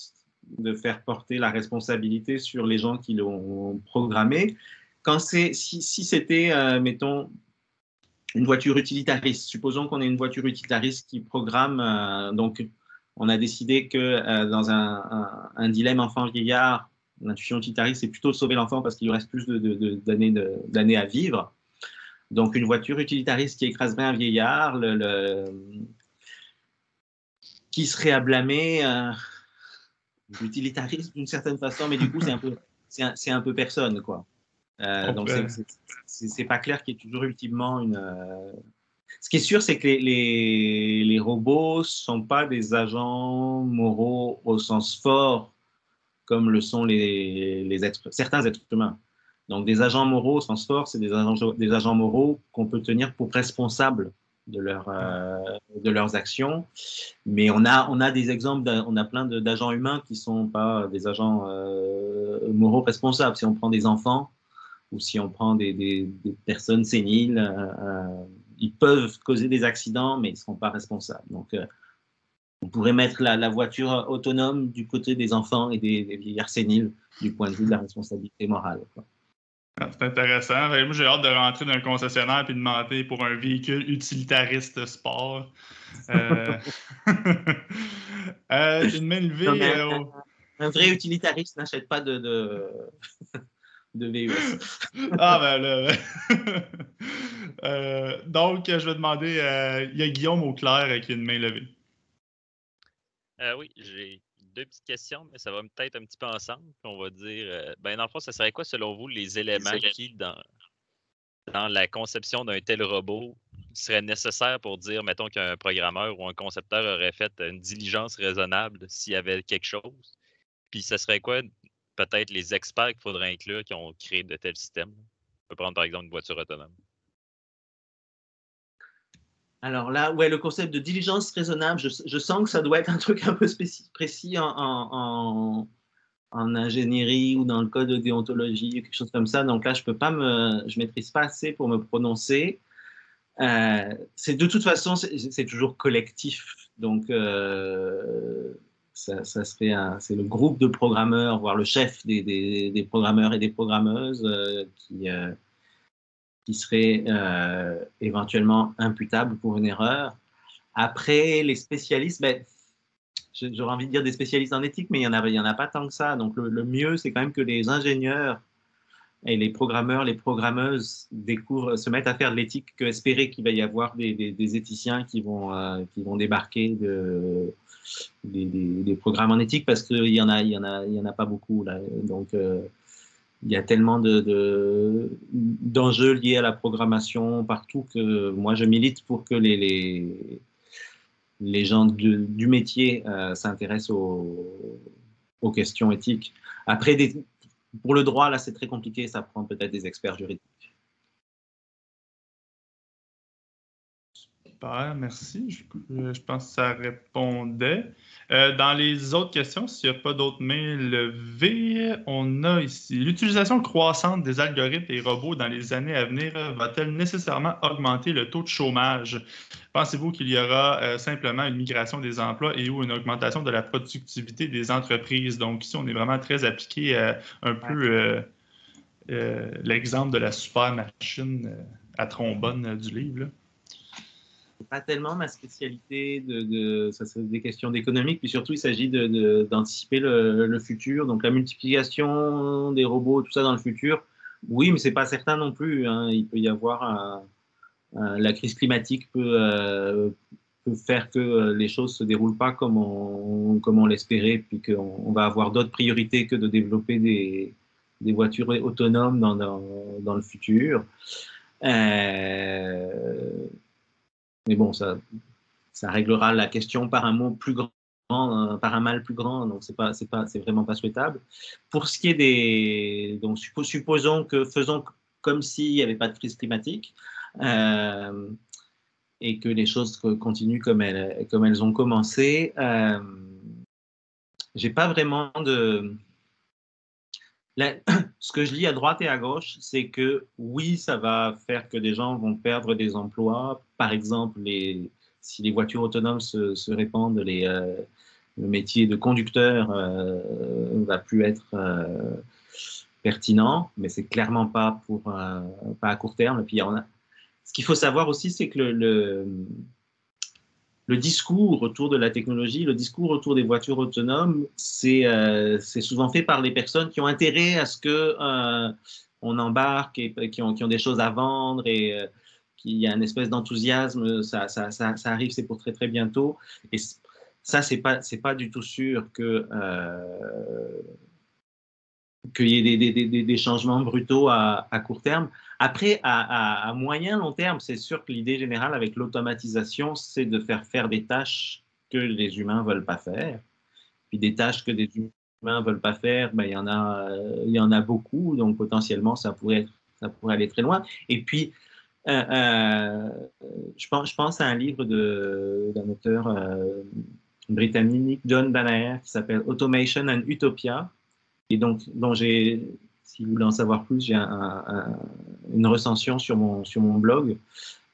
de faire porter la responsabilité sur les gens qui l'ont programmé. Si c'était, mettons, une voiture utilitariste, supposons qu'on ait une voiture utilitariste qui programme, donc on a décidé que dans un dilemme enfant-vieillard, l'intuition utilitariste, c'est plutôt de sauver l'enfant parce qu'il lui reste plus d'années à vivre. Donc, une voiture utilitariste qui écraserait un vieillard, qui serait à blâmer l'utilitariste d'une certaine façon, mais du coup, c'est un peu personne, quoi. Donc, c'est pas clair qu'il y ait toujours ultimement une... Ce qui est sûr, c'est que les robots ne sont pas des agents moraux au sens fort, comme le sont certains êtres humains. Donc, des agents moraux au sens fort, c'est des agents moraux qu'on peut tenir pour responsables de leurs actions. Mais on a des exemples, on a plein d'agents humains qui ne sont pas des agents moraux responsables. Si on prend des enfants ou si on prend des personnes séniles, ils peuvent causer des accidents, mais ils ne seront pas responsables. Donc, on pourrait mettre la voiture autonome du côté des enfants et des vieillards séniles du point de vue de la responsabilité morale, quoi. C'est intéressant. Moi, j'ai hâte de rentrer dans un concessionnaire et demander pour un véhicule utilitariste sport. Une main levée. Un vrai utilitariste n'achète pas de VUS. Ah, ben là. Donc, je vais demander, il y a Guillaume Auclair qui a une main levée. Oui, j'ai deux petites questions, mais ça va peut-être un petit peu ensemble. On va dire, dans le fond, ça serait quoi, selon vous, les éléments qui, dans la conception d'un tel robot, seraient nécessaires pour dire, mettons, qu'un programmeur ou un concepteur aurait fait une diligence raisonnable s'il y avait quelque chose? Puis, ce serait quoi, peut-être, les experts qu'il faudrait inclure qui ont créé de tels systèmes? On peut prendre, par exemple, une voiture autonome. Alors là, ouais, le concept de diligence raisonnable, je sens que ça doit être un truc un peu précis en ingénierie ou dans le code de déontologie ou quelque chose comme ça. Donc là, je maîtrise pas assez pour me prononcer. C'est de toute façon, c'est toujours collectif. Donc ça serait c'est le groupe de programmeurs, voire le chef des programmeurs et des programmeuses qui serait éventuellement imputable pour une erreur. Après, les spécialistes, j'aurais envie de dire des spécialistes en éthique, mais il y en a pas tant que ça. Donc le mieux, c'est quand même que les ingénieurs et les programmeurs, les programmeuses se mettent à faire de l'éthique, que espérer qu'il va y avoir des éthiciens qui vont débarquer des programmes en éthique, parce qu'il y en a pas beaucoup là. Donc il y a tellement d'enjeux liés à la programmation partout que moi je milite pour que les gens du métier s'intéressent aux questions éthiques. Après, pour le droit, là, c'est très compliqué, ça prend peut-être des experts juridiques. Super, merci. Je pense que ça répondait. Dans les autres questions, s'il n'y a pas d'autres mains levées, on a ici l'utilisation croissante des algorithmes et robots dans les années à venir va-t-elle nécessairement augmenter le taux de chômage? Pensez-vous qu'il y aura simplement une migration des emplois et ou une augmentation de la productivité des entreprises? Donc ici, on est vraiment très appliqué un peu l'exemple de la super machine à trombone du livre, là. C'est pas tellement ma spécialité, ça c'est des questions d'économie, puis surtout il s'agit d'anticiper le futur, donc la multiplication des robots, tout ça dans le futur, oui, mais c'est pas certain non plus, hein. Il peut y avoir la crise climatique peut faire que les choses se déroulent pas comme on l'espérait, puis qu'on va avoir d'autres priorités que de développer des voitures autonomes dans le futur. Mais bon, ça réglera la question par un mot plus grand, par un mal plus grand, donc c'est vraiment pas souhaitable. Pour ce qui est donc supposons que faisons comme s'il n'y avait pas de crise climatique et que les choses continuent comme elles ont commencé. J'ai pas vraiment ce que je lis à droite et à gauche, c'est que oui, ça va faire que des gens vont perdre des emplois. Par exemple, si les voitures autonomes se répandent, le métier de conducteur va plus être pertinent, mais c'est clairement pas pas à court terme. Et puis ce qu'il faut savoir aussi, c'est que le discours autour de la technologie, le discours autour des voitures autonomes, c'est souvent fait par les personnes qui ont intérêt à ce que on embarque et qui ont des choses à vendre et qu'il y a une espèce d'enthousiasme. Ça arrive, c'est pour très très bientôt. Et ça, c'est pas du tout sûr que qu'il y ait des changements brutaux à court terme. Après, à moyen, long terme, c'est sûr que l'idée générale avec l'automatisation, c'est de faire des tâches que les humains ne veulent pas faire. Puis des tâches que des humains ne veulent pas faire, ben, il y en a beaucoup, donc potentiellement, ça pourrait aller très loin. Et puis, je pense à un livre d'un auteur britannique, John Danaher, qui s'appelle Automation and Utopia, et donc, si vous voulez en savoir plus, j'ai une recension sur mon blog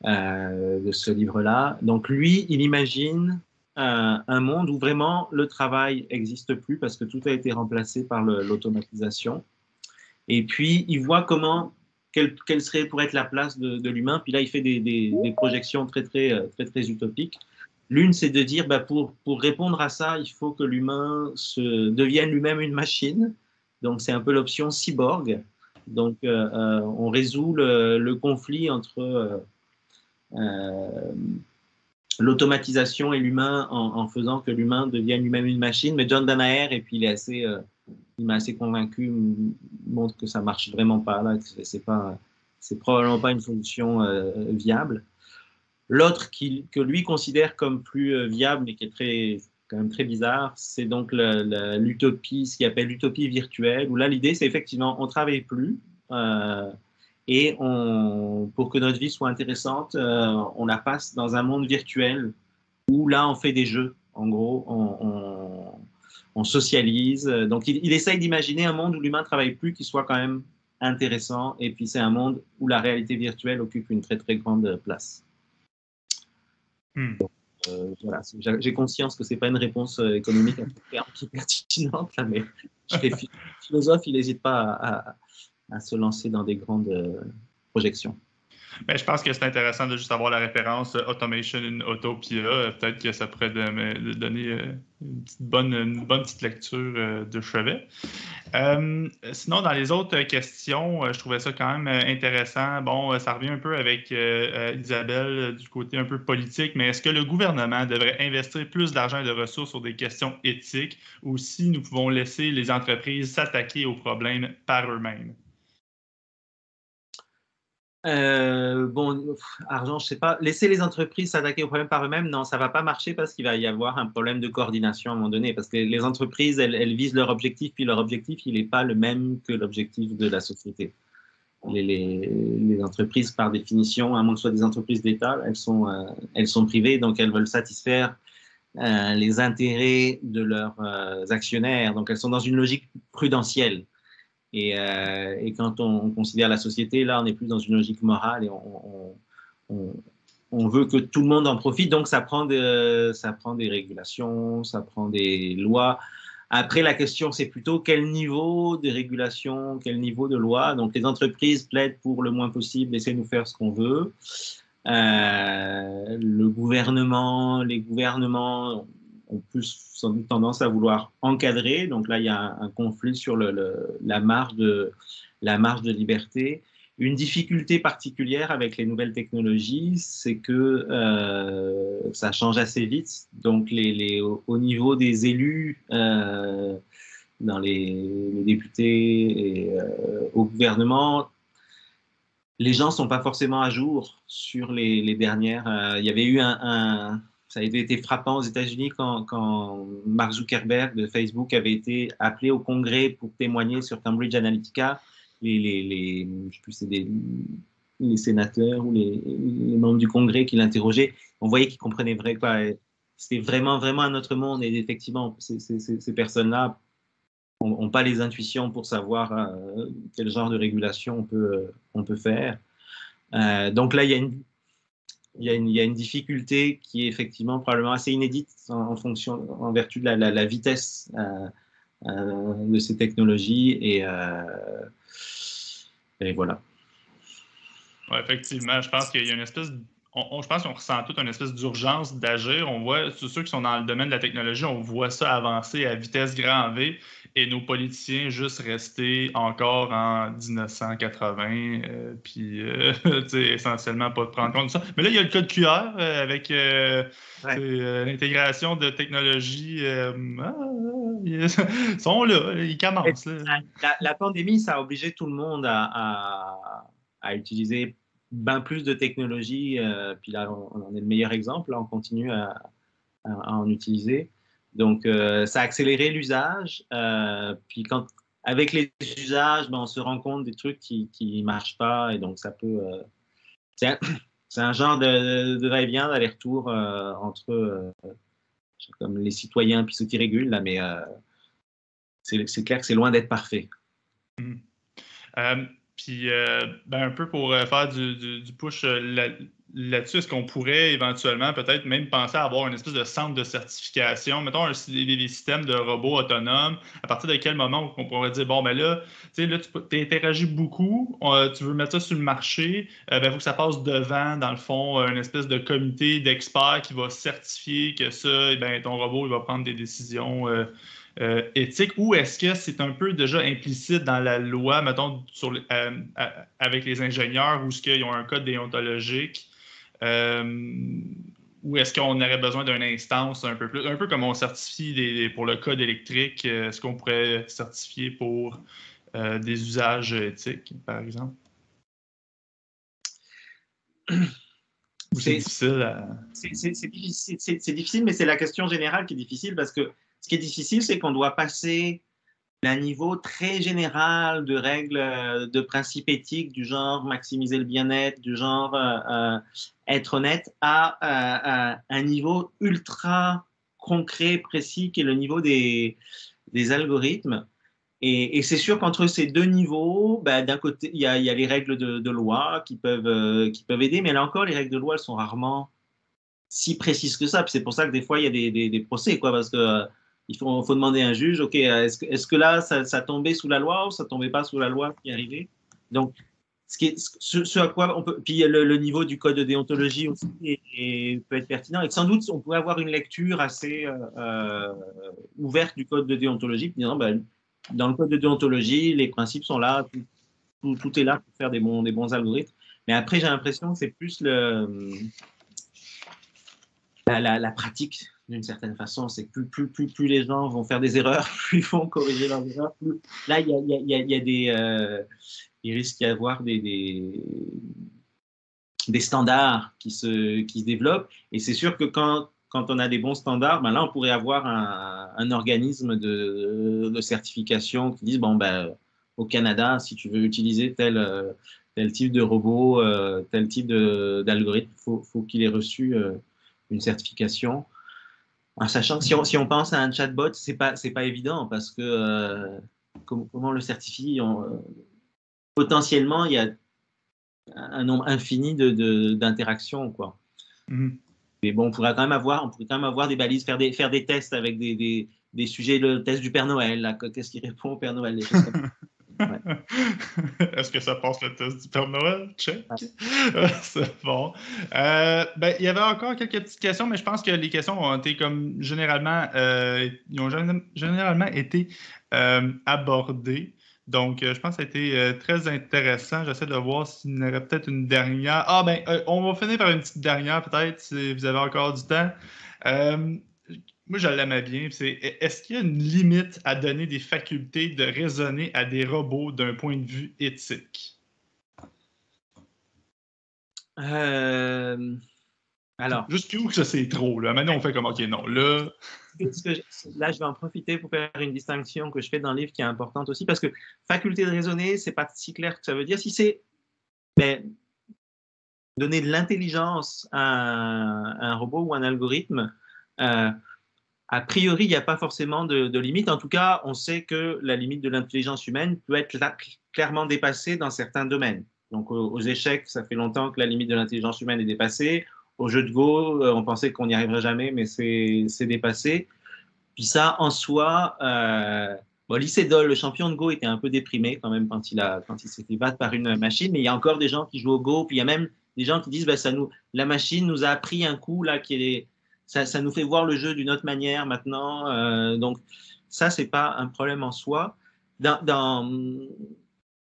de ce livre-là. Donc, lui, il imagine un monde où vraiment le travail n'existe plus parce que tout a été remplacé par l'automatisation. Et puis, il voit quelle serait pour être la place de l'humain. Puis là, il fait des projections très utopiques. L'une, c'est de dire, bah, pour répondre à ça, il faut que l'humain devienne lui-même une machine. Donc, c'est un peu l'option cyborg. Donc, on résout le conflit entre l'automatisation et l'humain en faisant que l'humain devienne lui-même une machine. Mais John Danaher, et puis il m'a assez convaincu, montre que ça marche vraiment pas là, que c'est probablement pas une solution viable. L'autre que lui considère comme plus viable, mais qui est quand même très bizarre, c'est donc l'utopie, ce qu'il appelle l'utopie virtuelle, où là, l'idée, c'est effectivement, on ne travaille plus, et pour que notre vie soit intéressante, on la passe dans un monde virtuel, où là, on fait des jeux. En gros, on socialise. Donc, il essaye d'imaginer un monde où l'humain ne travaille plus, qui soit quand même intéressant, et puis c'est un monde où la réalité virtuelle occupe une très grande place. Donc, voilà. J'ai conscience que ce n'est pas une réponse économique qui est pertinente, là, mais les philosophes, ils n'hésitent pas à se lancer dans des grandes projections. Ben, je pense que c'est intéressant de juste avoir la référence Automation in Utopia. Peut-être que ça pourrait donner une bonne petite lecture de chevet. Sinon, dans les autres questions, je trouvais ça quand même intéressant. Bon, ça revient un peu avec Isabelle du côté un peu politique, mais est-ce que le gouvernement devrait investir plus d'argent et de ressources sur des questions éthiques ou si nous pouvons laisser les entreprises s'attaquer aux problèmes par eux-mêmes? Argent, je sais pas. Laisser les entreprises s'attaquer aux problèmes par eux-mêmes, non, ça va pas marcher parce qu'il va y avoir un problème de coordination à un moment donné. Parce que les entreprises, elles visent leur objectif, puis leur objectif, il n'est pas le même que l'objectif de la société. Les entreprises, par définition, à moins que ce soit des entreprises d'État, elles sont privées, donc elles veulent satisfaire les intérêts de leurs actionnaires. Donc elles sont dans une logique prudentielle. Et quand on considère la société, là, on n'est plus dans une logique morale et on veut que tout le monde en profite. Donc, ça prend des régulations, ça prend des lois. Après, la question, c'est plutôt quel niveau de régulation, quel niveau de loi. Donc, les entreprises plaident pour le moins possible, laissez-nous faire ce qu'on veut. Les gouvernements ont plus sans doute tendance à vouloir encadrer. Donc là, il y a un conflit sur la marge de liberté. Une difficulté particulière avec les nouvelles technologies, c'est que ça change assez vite. Donc au niveau des élus, dans les députés et au gouvernement, les gens ne sont pas forcément à jour sur les dernières. Il y avait eu ça a été frappant aux États-Unis quand Mark Zuckerberg de Facebook avait été appelé au Congrès pour témoigner sur Cambridge Analytica. Je sais plus, c'est les sénateurs ou les membres du Congrès qui l'interrogeaient. On voyait qu'ils comprenaient quoi. C'était vraiment un autre monde. Et effectivement, ces personnes-là n'ont pas les intuitions pour savoir quel genre de régulation on peut faire. Donc là, il y a une difficulté qui est effectivement probablement assez inédite en vertu de la vitesse de ces technologies et voilà. Ouais, effectivement, je pense qu'il y a une espèce je pense qu'on ressent toute une espèce d'urgence d'agir. On voit, ceux qui sont dans le domaine de la technologie, on voit ça avancer à vitesse grand V et nos politiciens juste rester encore en 1980, puis essentiellement pas de prendre compte de ça. Mais là, il y a le code QR avec l'intégration de technologies. Ils sont là, ils commencent. Là. La pandémie, ça a obligé tout le monde à utiliser bien plus de technologies. Puis là, on en est le meilleur exemple. Là, on continue à en utiliser. Donc, ça a accéléré l'usage. Puis avec les usages, on se rend compte des trucs qui ne marchent pas. Et donc, ça peut... c'est un genre de va-et-vient, d'aller-retour entre comme les citoyens puis ceux qui régulent. Là, mais c'est clair que c'est loin d'être parfait. Puis, un peu pour faire du push là-dessus, est-ce qu'on pourrait éventuellement peut-être même penser à avoir une espèce de centre de certification, mettons des systèmes de robots autonomes, à partir de quel moment on pourrait dire, bon, ben là, tu interagis beaucoup, tu veux mettre ça sur le marché, il faut que ça passe devant, dans le fond, une espèce de comité d'experts qui va certifier que ça, ton robot il va prendre des décisions éthique, ou est-ce que c'est un peu déjà implicite dans la loi, mettons, avec les ingénieurs, où ils ont un code déontologique, ou est-ce qu'on aurait besoin d'une instance un peu plus, un peu comme on certifie pour le code électrique, est-ce qu'on pourrait certifier pour des usages éthiques, par exemple? C'est difficile. C'est difficile, mais c'est la question générale qui est difficile, parce que ce qui est difficile, c'est qu'on doit passer d'un niveau très général de règles, de principes éthiques, du genre maximiser le bien-être, du genre être honnête, à un niveau ultra concret, précis, qui est le niveau des algorithmes. Et c'est sûr qu'entre ces deux niveaux, d'un côté, il y a les règles de loi qui peuvent aider, mais là encore, les règles de loi, elles sont rarement si précises que ça. Puis c'est pour ça que des fois, il y a des procès, quoi, parce que il faut demander à un juge, OK, est-ce que là, ça tombait sous la loi ou ça tombait pas sous la loi qui est arrivé? Donc, ce à quoi on peut... Puis le niveau du code de déontologie aussi peut être pertinent. Et sans doute, on pourrait avoir une lecture assez ouverte du code de déontologie, disant, dans le code de déontologie, les principes sont là, tout est là pour faire des bons algorithmes. Mais après, j'ai l'impression que c'est plus la pratique, d'une certaine façon. C'est que plus les gens vont faire des erreurs, plus ils vont corriger leurs erreurs. Là, il risque d'y avoir des standards qui se développent. Et c'est sûr que quand on a des bons standards, là, on pourrait avoir un organisme de certification qui dise, au Canada, si tu veux utiliser tel type de robot, tel type d'algorithme, faut qu'il ait reçu une certification. En sachant que si on pense à un chatbot, c'est pas évident, parce que comment le certifie, potentiellement, il y a un nombre infini d'interactions, quoi. Mm-hmm. Mais bon, on pourrait quand même avoir des balises, faire des tests avec des sujets, le test du Père Noël, là, qu'est-ce qui répond au Père Noël, des choses comme ça. Ouais. Est-ce que ça passe le test du Père Noël? Check. Ouais. C'est bon. Il y avait encore quelques petites questions, mais je pense que les questions ont été comme généralement été abordées. Donc, je pense que ça a été très intéressant. J'essaie de voir s'il y aurait peut-être une dernière. On va finir par une petite dernière, peut-être, si vous avez encore du temps. Moi, je l'aimais bien. Est-ce qu'il y a une limite à donner des facultés de raisonner à des robots d'un point de vue éthique? Alors. Jusqu'où que ça, c'est trop, là? Maintenant, on fait comme, OK, non, là... Là, je vais en profiter pour faire une distinction que je fais dans le livre qui est importante aussi, parce que faculté de raisonner, c'est pas si clair que ça veut dire. Si c'est donner de l'intelligence à un robot ou un algorithme, a priori, il n'y a pas forcément de limite. En tout cas, on sait que la limite de l'intelligence humaine peut être clairement dépassée dans certains domaines. Donc, aux échecs, ça fait longtemps que la limite de l'intelligence humaine est dépassée. Au jeu de Go, on pensait qu'on n'y arriverait jamais, mais c'est dépassé. Puis ça, en soi, Lee Sedol, le champion de Go, était un peu déprimé quand même quand il s'est fait battre par une machine. Mais il y a encore des gens qui jouent au Go. Puis il y a même des gens qui disent bah, la machine nous a appris un coup là ça nous fait voir le jeu d'une autre manière maintenant. Donc ça c'est pas un problème en soi.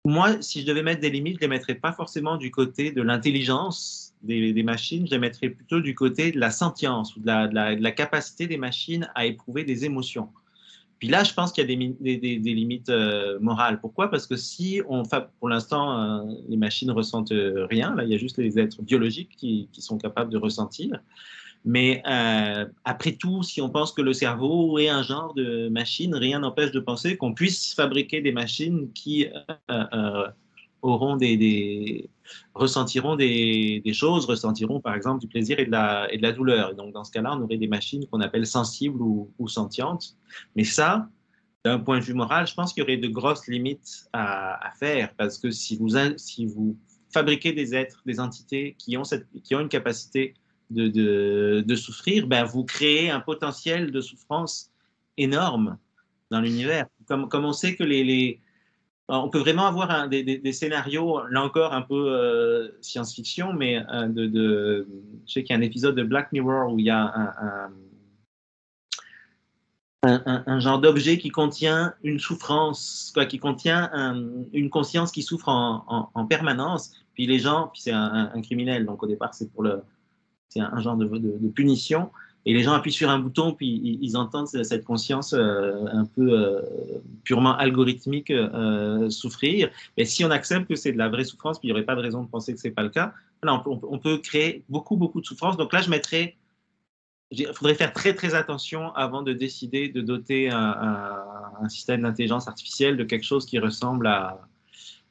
Moi, si je devais mettre des limites, je les mettrais pas forcément du côté de l'intelligence des machines, je les mettrais plutôt du côté de la sentience ou de la capacité des machines à éprouver des émotions. Puis là, je pense qu'il y a des limites morales. Pourquoi? Parce que pour l'instant, les machines ressentent rien. Là, il y a juste les êtres biologiques qui sont capables de ressentir. Mais après tout, si on pense que le cerveau est un genre de machine, rien n'empêche de penser qu'on puisse fabriquer des machines qui ressentiront des choses, ressentiront par exemple du plaisir et de la douleur. Et donc dans ce cas-là, on aurait des machines qu'on appelle sensibles ou sentientes. Mais ça, d'un point de vue moral, je pense qu'il y aurait de grosses limites à faire parce que si vous fabriquez des êtres, des entités qui ont une capacité de souffrir, ben vous créez un potentiel de souffrance énorme dans l'univers. Comme on sait que on peut vraiment avoir des scénarios, là encore un peu science-fiction, mais je sais qu'il y a un épisode de Black Mirror où il y a un genre d'objet qui contient une souffrance, qui contient une conscience qui souffre en permanence. Puis c'est un criminel, donc au départ c'est un genre de punition. Et les gens appuient sur un bouton, puis ils entendent cette conscience un peu purement algorithmique souffrir. Mais si on accepte que c'est de la vraie souffrance, puis il n'y aurait pas de raison de penser que ce n'est pas le cas, voilà, on peut créer beaucoup, beaucoup de souffrance. Donc là, il faudrait faire très, très attention avant de décider de doter un système d'intelligence artificielle de quelque chose qui ressemble à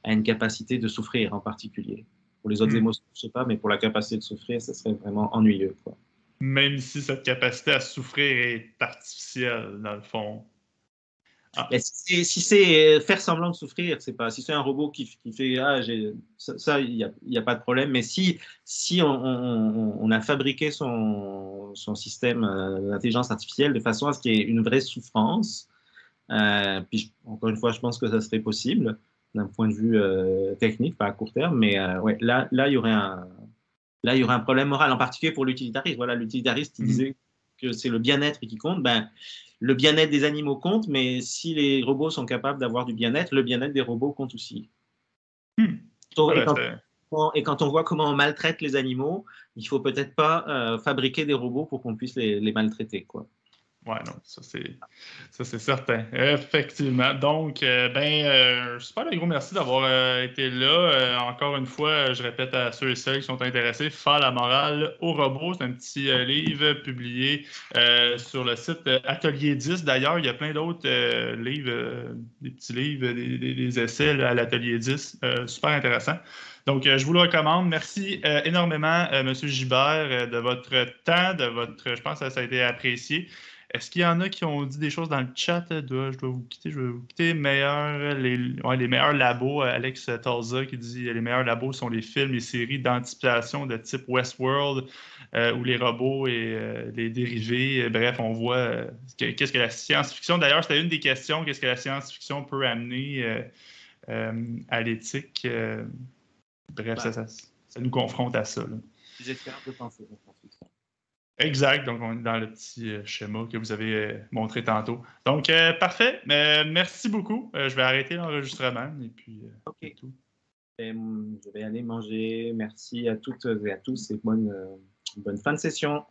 une capacité de souffrir en particulier. Pour les autres émotions, je ne sais pas, mais pour la capacité de souffrir, ça serait vraiment ennuyeux, quoi. Même si cette capacité à souffrir est artificielle, dans le fond. Ah. Si c'est faire semblant de souffrir, c'est pas. Si c'est un robot qui fait ça, il n'y a pas de problème. Mais si on a fabriqué son système d'intelligence artificielle de façon à ce qu'il y ait une vraie souffrance, puis encore une fois, je pense que ça serait possible d'un point de vue technique, pas à court terme, mais ouais, là, il y aurait un problème moral, en particulier pour l'utilitariste. Voilà, l'utilitariste qui disait que c'est le bien-être qui compte. Ben, le bien-être des animaux compte, mais si les robots sont capables d'avoir du bien-être, le bien-être des robots compte aussi. Et quand on voit comment on maltraite les animaux, il ne faut peut-être pas fabriquer des robots pour qu'on puisse les maltraiter, quoi. Ouais, non, ça c'est certain. Effectivement. Donc, super un gros merci d'avoir été là. Encore une fois, je répète à ceux et celles qui sont intéressés, Faire la morale aux robots, c'est un petit livre publié sur le site Atelier 10. D'ailleurs, il y a plein d'autres livres, des petits livres, des essais là, à l'Atelier 10. Super intéressant. Donc, je vous le recommande. Merci énormément, M. Gibert, de votre temps, je pense que ça a été apprécié. Est-ce qu'il y en a qui ont dit des choses dans le chat? Je dois vous quitter. Je vais vous quitter. Les meilleurs labos. Alex Talza qui dit les meilleurs labos sont les films et séries d'anticipation de type Westworld où les robots et les dérivés. Bref, on voit qu'est-ce que la science-fiction. D'ailleurs, c'était une des questions. Qu'est-ce que la science-fiction peut amener à l'éthique? Bref, ça nous confronte à ça. Les experts de penser la science-fiction. Exact. Donc, on est dans le petit schéma que vous avez montré tantôt. Donc, parfait. Merci beaucoup. Je vais arrêter l'enregistrement et puis OK. Tout. Je vais aller manger. Merci à toutes et à tous et bonne fin de session.